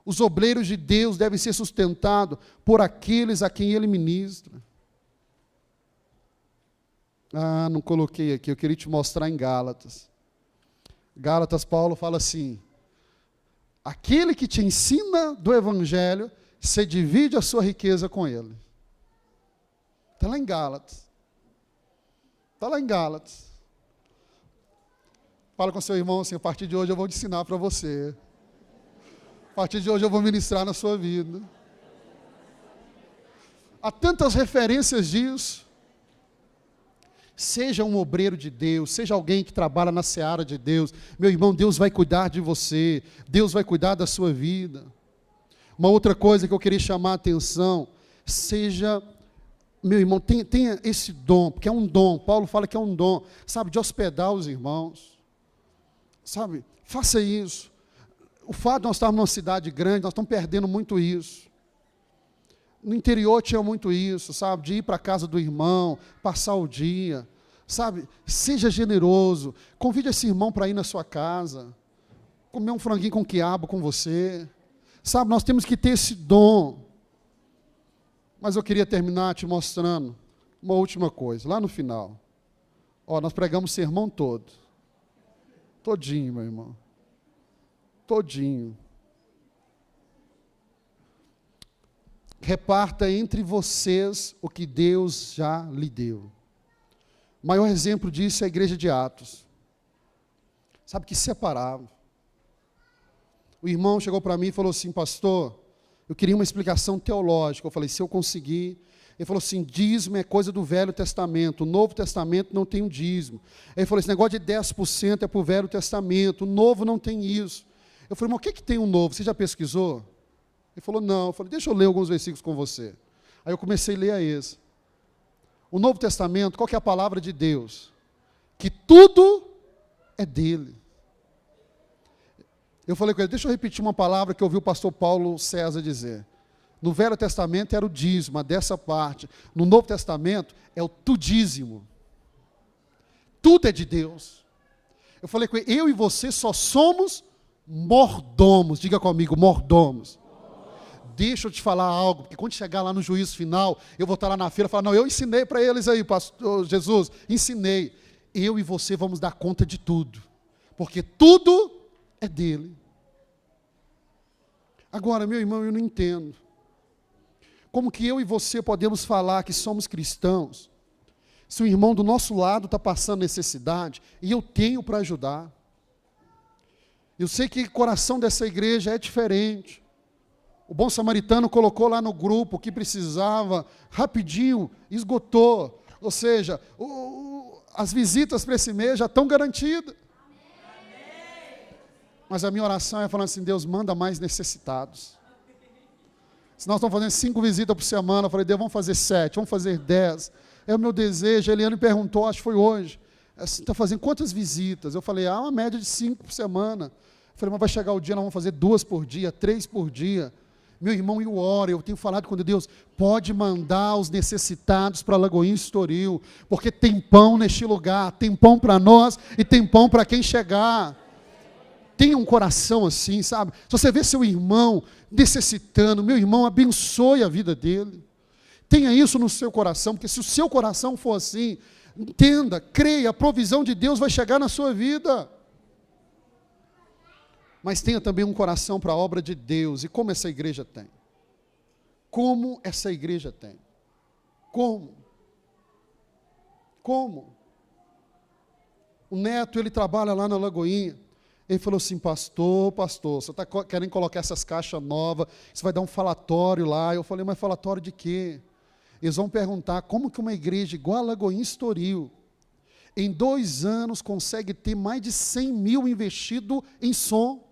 Os obreiros de Deus devem ser sustentados por aqueles a quem Ele ministra. Não coloquei aqui, eu queria te mostrar em Gálatas. Gálatas, Paulo fala assim, aquele que te ensina do Evangelho, você divide a sua riqueza com ele. Está lá em Gálatas. Está lá em Gálatas. Fala com seu irmão assim, a partir de hoje eu vou te ensinar para você. A partir de hoje eu vou ministrar na sua vida. Há tantas referências disso. Seja um obreiro de Deus, seja alguém que trabalha na seara de Deus. Meu irmão, Deus vai cuidar de você. Deus vai cuidar da sua vida. Uma outra coisa que eu queria chamar a atenção, seja, meu irmão, tenha esse dom, porque é um dom. Paulo fala que é um dom, sabe, de hospedar os irmãos. Sabe, faça isso. O fato de nós estarmos numa cidade grande, nós estamos perdendo muito isso. No interior tinha muito isso, sabe, de ir para a casa do irmão, passar o dia, sabe, seja generoso, convide esse irmão para ir na sua casa, comer um franguinho com quiabo com você, sabe, nós temos que ter esse dom. Mas eu queria terminar te mostrando uma última coisa, lá no final. Nós pregamos o sermão todo, todinho, meu irmão, todinho. Reparta entre vocês o que Deus já lhe deu. O maior exemplo disso é a igreja de Atos. Sabe, que separava. O irmão chegou para mim e falou assim, pastor, eu queria uma explicação teológica. Eu falei, se eu conseguir. Ele falou assim, dízimo é coisa do Velho Testamento, o Novo Testamento não tem um dízimo. Ele falou, esse negócio de 10% é para o Velho Testamento, o Novo não tem isso. Eu falei, mas o que tem um Novo? Você já pesquisou? Ele falou, não. Eu falei, deixa eu ler alguns versículos com você. Aí eu comecei a ler a esse. O Novo Testamento, qual que é a palavra de Deus? Que tudo é dele. Eu falei com ele, deixa eu repetir uma palavra que eu ouvi o pastor Paulo César dizer. No Velho Testamento era o dízimo, dessa parte. No Novo Testamento é o tudízimo. Tudo é de Deus. Eu falei com ele, eu e você só somos mordomos. Diga comigo, mordomos. Deixa eu te falar algo, porque quando chegar lá no juízo final, eu vou estar lá na feira e falar, não, eu ensinei para eles aí, pastor Jesus, ensinei. Eu e você vamos dar conta de tudo, porque tudo é dele. Agora, meu irmão, eu não entendo. Como que eu e você podemos falar que somos cristãos, Se o irmão do nosso lado está passando necessidade, e eu tenho para ajudar. Eu sei que o coração dessa igreja é diferente. O bom samaritano colocou lá no grupo o que precisava, rapidinho, esgotou. Ou seja, as visitas para esse mês já estão garantidas. Mas a minha oração é falando assim, Deus, manda mais necessitados. Se nós estamos fazendo 5 visitas por semana, eu falei, Deus, vamos fazer 7, vamos fazer 10. É o meu desejo. A Eliane perguntou, acho que foi hoje, está fazendo quantas visitas? Eu falei, uma média de 5 por semana. Eu falei, mas vai chegar o dia, nós vamos fazer 2 por dia, 3 por dia. Meu irmão, eu oro, eu tenho falado com Deus, pode mandar os necessitados para Lagoinha Estoril, porque tem pão neste lugar, tem pão para nós e tem pão para quem chegar. Tenha um coração assim, sabe? Se você vê seu irmão necessitando, meu irmão, abençoe a vida dele. Tenha isso no seu coração, porque se o seu coração for assim, entenda, creia, a provisão de Deus vai chegar na sua vida. Mas tenha também um coração para a obra de Deus. E como essa igreja tem? Como essa igreja tem? Como? Como? O neto, ele trabalha lá na Lagoinha. Ele falou assim, pastor, você está querendo colocar essas caixas novas, você vai dar um falatório lá. Eu falei, mas falatório de quê? Eles vão perguntar como que uma igreja igual a Lagoinha Estoril, em 2 anos, consegue ter mais de 100 mil investido em som.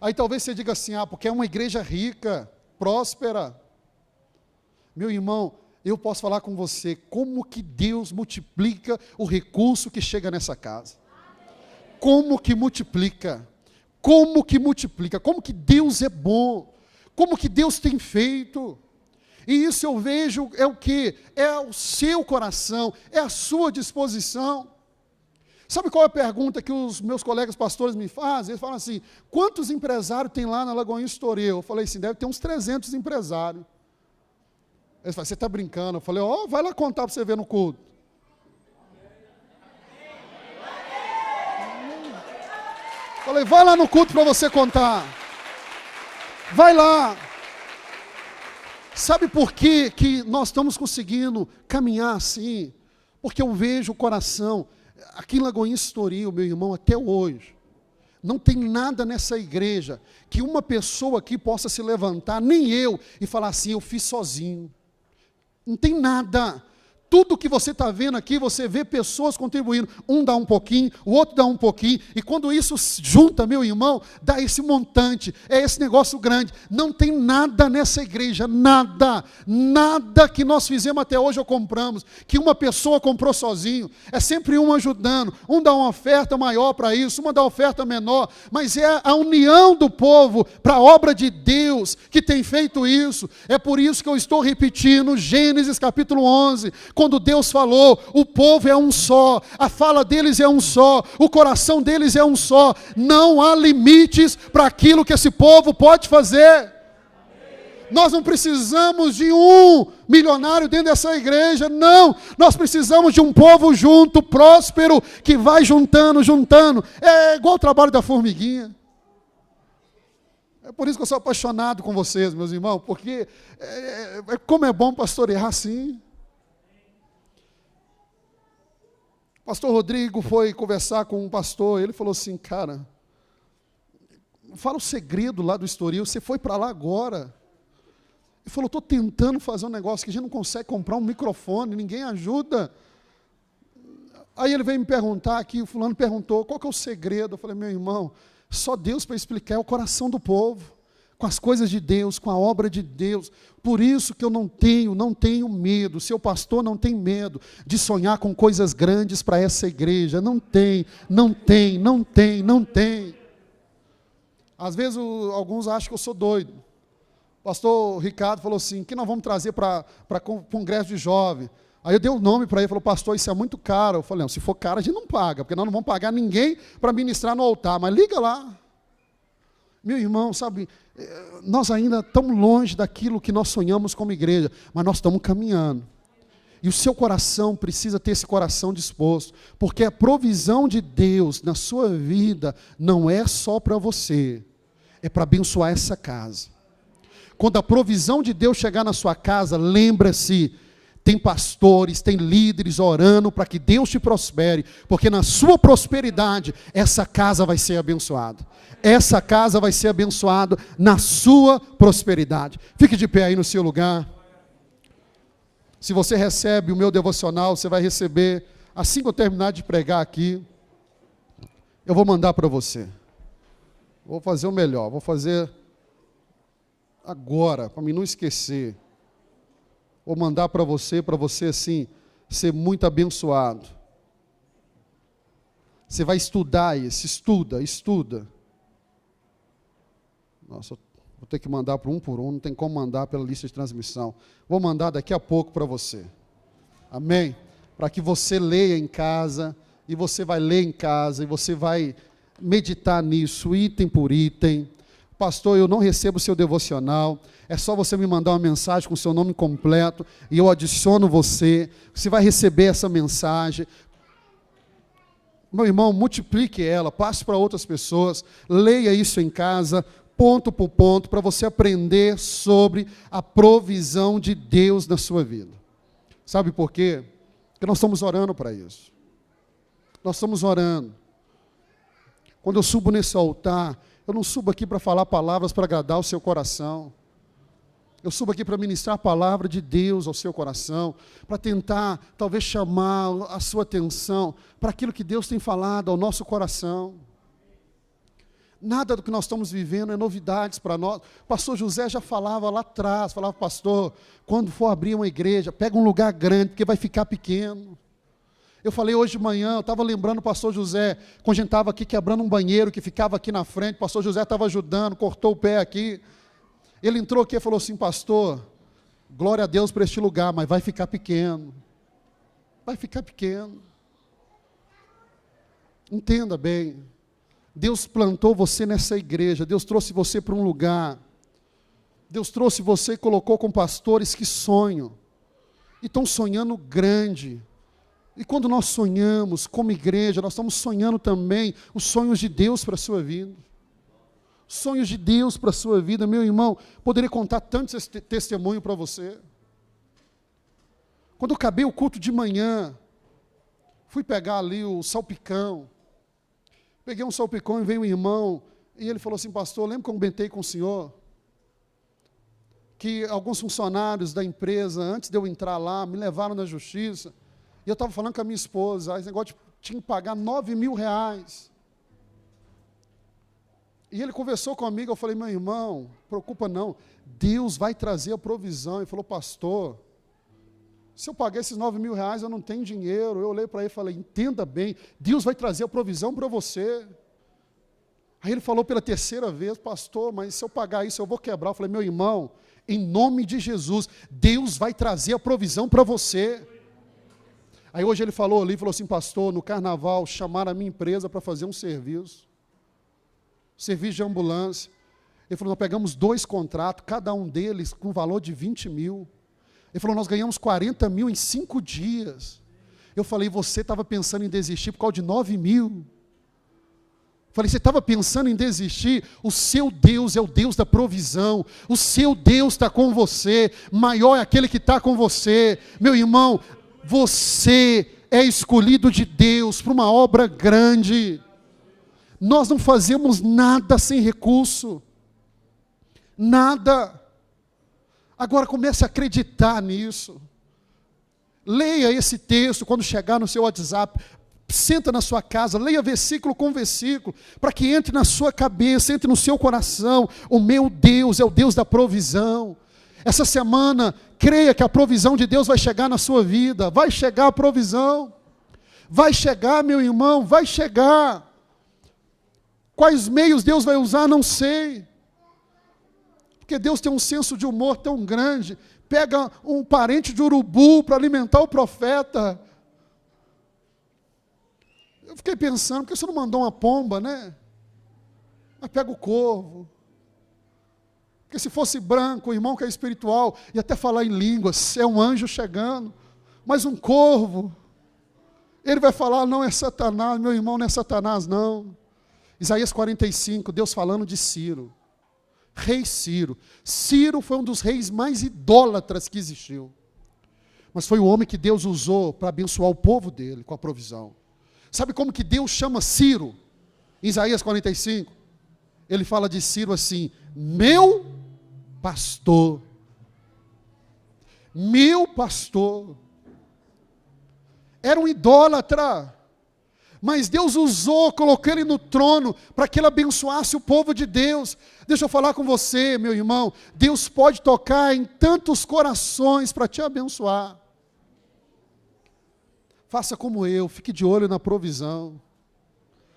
Aí talvez você diga assim, porque é uma igreja rica, próspera. Meu irmão, eu posso falar com você, como que Deus multiplica o recurso que chega nessa casa. Como que multiplica, como que Deus é bom, como que Deus tem feito. E isso eu vejo, é o quê? É o seu coração, é a sua disposição. Sabe qual é a pergunta que os meus colegas pastores me fazem? Eles falam assim, quantos empresários tem lá na Lagoinha Estoril? Eu falei assim, deve ter uns 300 empresários. Eles falam, você está brincando? Eu falei, vai lá contar para você ver no culto. Falei, vai lá no culto para você contar. Vai lá. Sabe por que nós estamos conseguindo caminhar assim? Porque eu vejo o coração. Aqui em Lagoinha Estoril, meu irmão, até hoje, não tem nada nessa igreja que uma pessoa aqui possa se levantar, nem eu, e falar assim, eu fiz sozinho. Não tem nada. Tudo que você está vendo aqui, você vê pessoas contribuindo. Um dá um pouquinho, o outro dá um pouquinho. E quando isso junta, meu irmão, dá esse montante. É esse negócio grande. Não tem nada nessa igreja, nada. Nada que nós fizemos até hoje ou compramos, que uma pessoa comprou sozinho. É sempre um ajudando. Um dá uma oferta maior para isso, uma dá uma oferta menor. Mas é a união do povo para a obra de Deus que tem feito isso. É por isso que eu estou repetindo Gênesis capítulo 11, quando Deus falou, o povo é um só, a fala deles é um só, o coração deles é um só, não há limites para aquilo que esse povo pode fazer. Nós não precisamos de um milionário dentro dessa igreja, não, nós precisamos de um povo junto, próspero, que vai juntando, é igual o trabalho da formiguinha. É por isso que eu sou apaixonado com vocês, meus irmãos, porque como é bom pastorear assim. O pastor Rodrigo foi conversar com um pastor, ele falou assim, cara, fala o segredo lá do Estoril, você foi para lá agora. Ele falou, estou tentando fazer um negócio que a gente não consegue comprar um microfone, ninguém ajuda. Aí ele veio me perguntar aqui, o fulano perguntou, qual que é o segredo? Eu falei, meu irmão, só Deus para explicar, é o coração do povo, com as coisas de Deus, com a obra de Deus. Por isso que eu não tenho medo, seu pastor não tem medo de sonhar com coisas grandes para essa igreja, não tem. Às vezes alguns acham que eu sou doido. O pastor Ricardo falou assim, que nós vamos trazer para congresso de jovem. Aí eu dei um nome para ele, falou, pastor, isso é muito caro. Eu falei, não, se for caro a gente não paga, porque nós não vamos pagar ninguém para ministrar no altar, mas liga lá. Meu irmão, sabe, nós ainda estamos longe daquilo que nós sonhamos como igreja, mas nós estamos caminhando. E o seu coração precisa ter esse coração disposto, porque a provisão de Deus na sua vida não é só para você, é para abençoar essa casa. Quando a provisão de Deus chegar na sua casa, lembra-se, Tem pastores, tem líderes orando para que Deus te prospere, porque na sua prosperidade, essa casa vai ser abençoada. Essa casa vai ser abençoada na sua prosperidade. Fique de pé aí no seu lugar. Se você recebe o meu devocional, você vai receber, assim que eu terminar de pregar aqui, eu vou mandar para você. Vou fazer o melhor, vou fazer agora, para mim não esquecer. Vou mandar para você assim, ser muito abençoado. Você vai estudar isso, estuda. Nossa, vou ter que mandar por um, não tem como mandar pela lista de transmissão. Vou mandar daqui a pouco para você. Amém? Para que você leia em casa, e você vai ler em casa, e você vai meditar nisso, item por item. Pastor, eu não recebo o seu devocional, é só você me mandar uma mensagem com o seu nome completo, e eu adiciono você vai receber essa mensagem. Meu irmão, multiplique ela, passe para outras pessoas, leia isso em casa, ponto por ponto, para você aprender sobre a provisão de Deus na sua vida. Sabe por quê? Porque nós estamos orando para isso. Nós estamos orando. Quando eu subo nesse altar, eu não subo aqui para falar palavras para agradar o seu coração. Eu subo aqui para ministrar a palavra de Deus ao seu coração, para tentar, talvez, chamar a sua atenção para aquilo que Deus tem falado ao nosso coração. Nada do que nós estamos vivendo é novidades para nós. O pastor José já falava lá atrás, falava, pastor, quando for abrir uma igreja, pega um lugar grande, porque vai ficar pequeno. Eu falei hoje de manhã, eu estava lembrando o pastor José, quando a gente estava aqui quebrando um banheiro que ficava aqui na frente, o pastor José estava ajudando, cortou o pé aqui. Ele entrou aqui e falou assim, pastor, glória a Deus por este lugar, mas vai ficar pequeno. Vai ficar pequeno. Entenda bem, Deus plantou você nessa igreja, Deus trouxe você para um lugar, Deus trouxe você e colocou com pastores que sonham, e estão sonhando grande. E quando nós sonhamos como igreja, nós estamos sonhando também os sonhos de Deus para a sua vida. Sonhos de Deus para a sua vida, meu irmão, poderia contar tanto esse testemunho para você. Quando eu acabei o culto de manhã, fui pegar ali o salpicão, peguei um salpicão e veio um irmão, e ele falou assim, pastor, lembra que eu comentei com o senhor? Que alguns funcionários da empresa, antes de eu entrar lá, me levaram na justiça, e eu estava falando com a minha esposa, esse negócio tinha que pagar R$9.000. E ele conversou comigo, eu falei, meu irmão, preocupa não, Deus vai trazer a provisão. Ele falou, pastor, se eu pagar esses R$9.000, eu não tenho dinheiro. Eu olhei para ele e falei, entenda bem, Deus vai trazer a provisão para você. Aí ele falou pela terceira vez, pastor, mas se eu pagar isso, eu vou quebrar. Eu falei, meu irmão, em nome de Jesus, Deus vai trazer a provisão para você. Aí hoje ele falou ali, falou assim, pastor, no carnaval, chamaram a minha empresa para fazer um serviço de ambulância. Ele falou, nós pegamos 2 contratos, cada um deles com valor de 20 mil. Ele falou, nós ganhamos 40 mil em 5 dias. Eu falei, você estava pensando em desistir por causa de 9 mil? Falei, você estava pensando em desistir? O seu Deus é o Deus da provisão. O seu Deus está com você. Maior é aquele que está com você. Meu irmão, você é escolhido de Deus para uma obra grande. Nós não fazemos nada sem recurso. Nada. Agora comece a acreditar nisso. Leia esse texto quando chegar no seu WhatsApp. Senta na sua casa, leia versículo com versículo, para que entre na sua cabeça, entre no seu coração. O meu Deus é o Deus da provisão. Essa semana, creia que a provisão de Deus vai chegar na sua vida. Vai chegar a provisão. Vai chegar, meu irmão, vai chegar. Quais meios Deus vai usar, não sei. Porque Deus tem um senso de humor tão grande. Pega um parente de urubu para alimentar o profeta. Eu fiquei pensando, por que você não mandou uma pomba, né? Mas pega o corvo. Porque se fosse branco, o irmão que é espiritual, ia até falar em línguas, é um anjo chegando. Mas um corvo, ele vai falar, não é Satanás, meu irmão, não é Satanás, não. Isaías 45, Deus falando de Ciro. Rei Ciro. Ciro foi um dos reis mais idólatras que existiu. mas foi o homem que Deus usou para abençoar o povo dele com a provisão. Sabe como que Deus chama Ciro? Em Isaías 45, ele fala de Ciro assim: meu pastor. Meu pastor. Era um idólatra, mas Deus usou, colocou ele no trono para que ele abençoasse o povo de Deus. Deixa eu falar com você, meu irmão, Deus pode tocar em tantos corações para te abençoar. Faça como eu, fique de olho na provisão,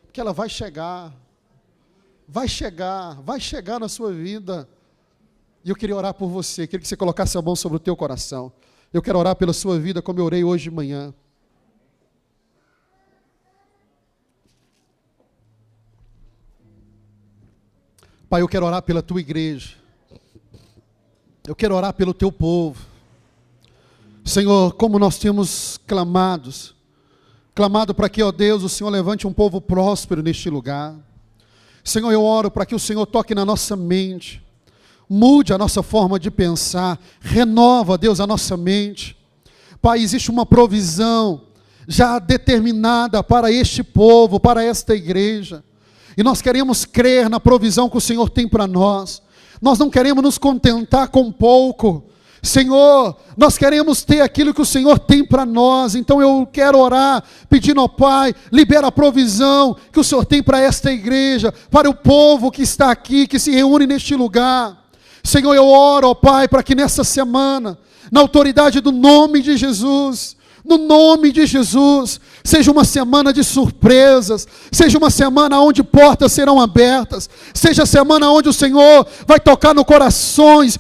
porque ela vai chegar na sua vida. E eu queria orar por você, queria que você colocasse a mão sobre o teu coração. Eu quero orar pela sua vida como eu orei hoje de manhã. Pai, eu quero orar pela tua igreja. Eu quero orar pelo teu povo. Senhor, como nós temos clamado para que, ó Deus, o Senhor levante um povo próspero neste lugar. Senhor, eu oro para que o Senhor toque na nossa mente, mude a nossa forma de pensar, renova, Deus, a nossa mente. Pai, existe uma provisão já determinada para este povo, para esta igreja. E nós queremos crer na provisão que o Senhor tem para nós. Nós não queremos nos contentar com pouco. Senhor, nós queremos ter aquilo que o Senhor tem para nós. Então eu quero orar, pedindo ao Pai, libera a provisão que o Senhor tem para esta igreja, para o povo que está aqui, que se reúne neste lugar. Senhor, eu oro, ó Pai, para que nessa semana, na autoridade do nome de Jesus, no nome de Jesus, seja uma semana de surpresas, seja uma semana onde portas serão abertas, seja a semana onde o Senhor vai tocar nos corações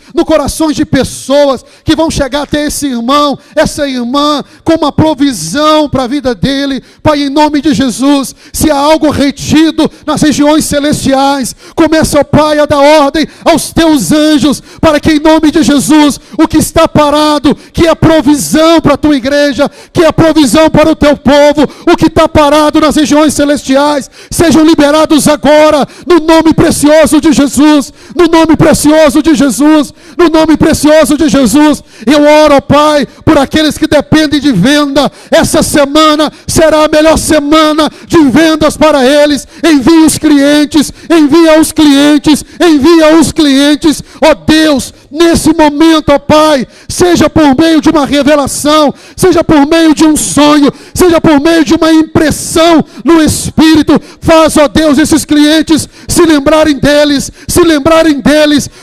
de pessoas que vão chegar até esse irmão, essa irmã, com uma provisão para a vida dele. Pai, em nome de Jesus, se há algo retido nas regiões celestiais, começa, ó Pai, a dar ordem aos teus anjos, para que em nome de Jesus, o que está parado, que é provisão para a tua igreja, que é provisão para o teu povo, o que está parado nas regiões celestiais, sejam liberados agora, no nome precioso de Jesus, no nome precioso de Jesus, no nome precioso de Jesus. Eu oro, Pai, por aqueles que dependem de venda. Essa semana será a melhor semana de vendas para eles. Envia os clientes, envia os clientes, envia os clientes, ó Deus, nesse momento, ó Pai, seja por meio de uma revelação, seja por meio de um sonho, seja por meio de uma impressão no Espírito, faz, ó Deus, esses clientes se lembrarem deles,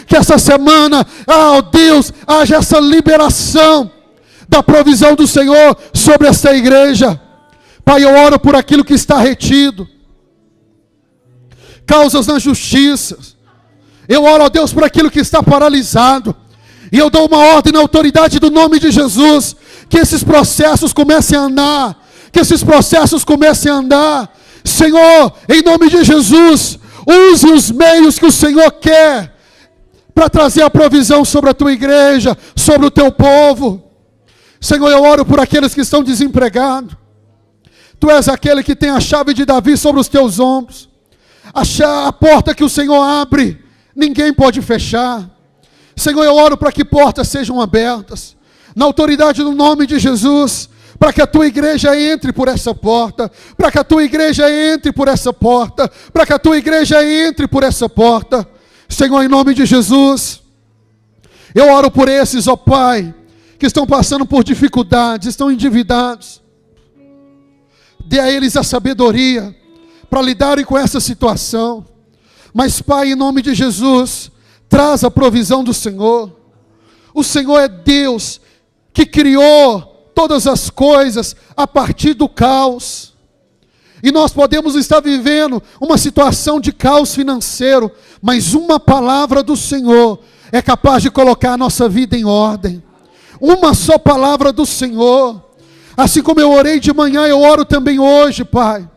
que essa semana, ó Deus, haja essa liberação da provisão do Senhor sobre esta igreja. Pai, eu oro por aquilo que está retido, causas na justiça. Eu oro, ó Deus, por aquilo que está paralisado. E eu dou uma ordem na autoridade do nome de Jesus, que esses processos comecem a andar, Senhor, em nome de Jesus, use os meios que o Senhor quer, para trazer a provisão sobre a tua igreja, sobre o teu povo. Senhor, eu oro por aqueles que estão desempregados. Tu és aquele que tem a chave de Davi sobre os teus ombros. A porta que o Senhor abre, ninguém pode fechar. Senhor, eu oro para que portas sejam abertas, na autoridade do nome de Jesus, para que a tua igreja entre por essa porta, Senhor, em nome de Jesus, eu oro por esses, ó Pai, que estão passando por dificuldades, estão endividados. Dê a eles a sabedoria para lidarem com essa situação. Mas, Pai, em nome de Jesus, traz a provisão do Senhor. O Senhor é Deus que criou todas as coisas a partir do caos. E nós podemos estar vivendo uma situação de caos financeiro, mas uma palavra do Senhor é capaz de colocar a nossa vida em ordem. Uma só palavra do Senhor. Assim como eu orei de manhã, eu oro também hoje, Pai.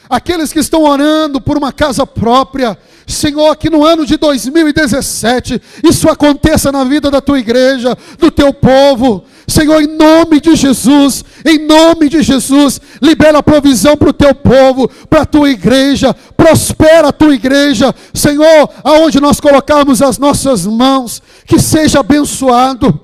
Aqueles que estão orando por uma casa própria, Senhor, que no ano de 2017, isso aconteça na vida da tua igreja, do teu povo. Senhor, em nome de Jesus, libera a provisão para o teu povo, para a tua igreja, prospera a tua igreja. Senhor, aonde nós colocarmos as nossas mãos, que seja abençoado.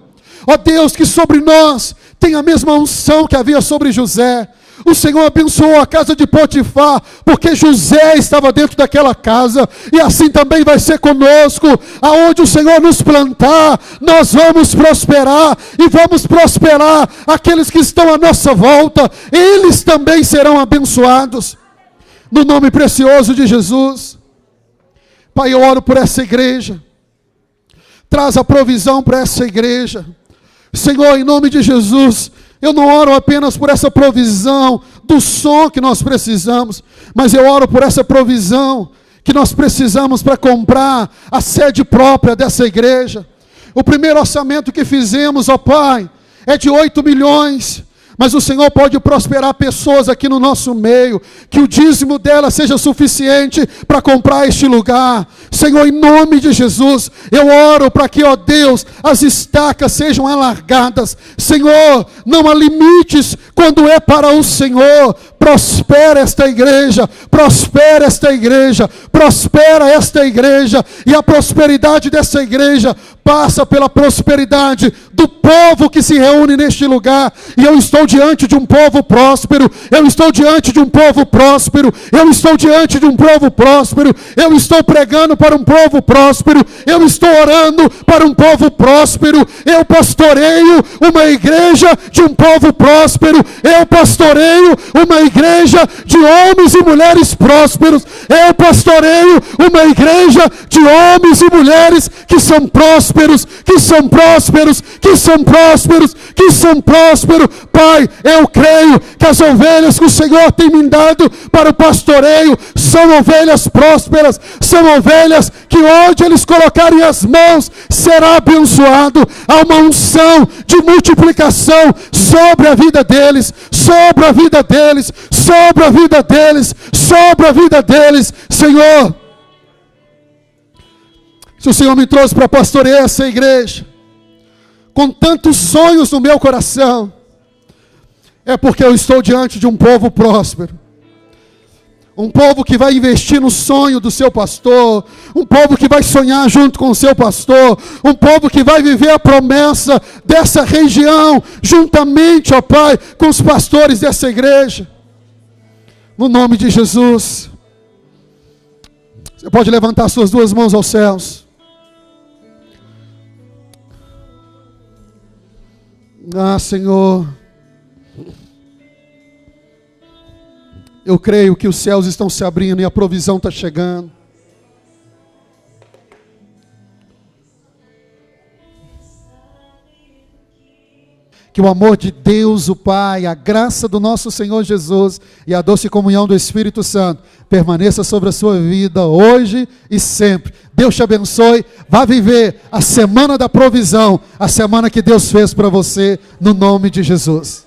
Ó Deus, que sobre nós tem a mesma unção que havia sobre José. O Senhor abençoou a casa de Potifar, porque José estava dentro daquela casa, e assim também vai ser conosco. Aonde o Senhor nos plantar, nós vamos prosperar, e vamos prosperar aqueles que estão à nossa volta, eles também serão abençoados, no nome precioso de Jesus. Pai, eu oro por essa igreja, traz a provisão para essa igreja, Senhor, em nome de Jesus. Eu não oro apenas por essa provisão do som que nós precisamos, mas eu oro por essa provisão que nós precisamos para comprar a sede própria dessa igreja. O primeiro orçamento que fizemos, ó Pai, é de 8 milhões, mas o Senhor pode prosperar pessoas aqui no nosso meio, que o dízimo dela seja suficiente para comprar este lugar. Senhor, em nome de Jesus, eu oro para que, ó Deus, as estacas sejam alargadas. Senhor, não há limites quando é para o Senhor. Prospera esta igreja, prospera esta igreja, prospera esta igreja, e a prosperidade dessa igreja passa pela prosperidade do povo que se reúne neste lugar. E eu estou diante de um povo próspero, eu estou diante de um povo próspero, eu estou diante de um povo próspero, eu estou pregando para um povo próspero, eu estou orando para um povo próspero, eu pastoreio uma igreja de um povo próspero, eu pastoreio uma igreja de homens e mulheres prósperos, eu pastoreio uma igreja de homens e mulheres que são prósperos, que são prósperos, que são prósperos, que são prósperos. Pai, eu creio que as ovelhas que o Senhor tem me dado para o pastoreio são ovelhas prósperas, são ovelhas que onde eles colocarem as mãos será abençoado. Há uma unção de multiplicação sobre a vida deles, sobre a vida deles, sobre a vida deles, sobre a vida deles. Senhor, se o Senhor me trouxe para pastorear essa igreja, com tantos sonhos no meu coração, é porque eu estou diante de um povo próspero, um povo que vai investir no sonho do seu pastor, um povo que vai sonhar junto com o seu pastor, um povo que vai viver a promessa dessa região, juntamente, ó Pai, com os pastores dessa igreja, no nome de Jesus. Você pode levantar suas duas mãos aos céus. Ah, Senhor, eu creio que os céus estão se abrindo e a provisão está chegando. Que o amor de Deus, o Pai, a graça do nosso Senhor Jesus e a doce comunhão do Espírito Santo permaneça sobre a sua vida hoje e sempre. Deus te abençoe. Vá viver a semana da provisão, a semana que Deus fez para você, no nome de Jesus.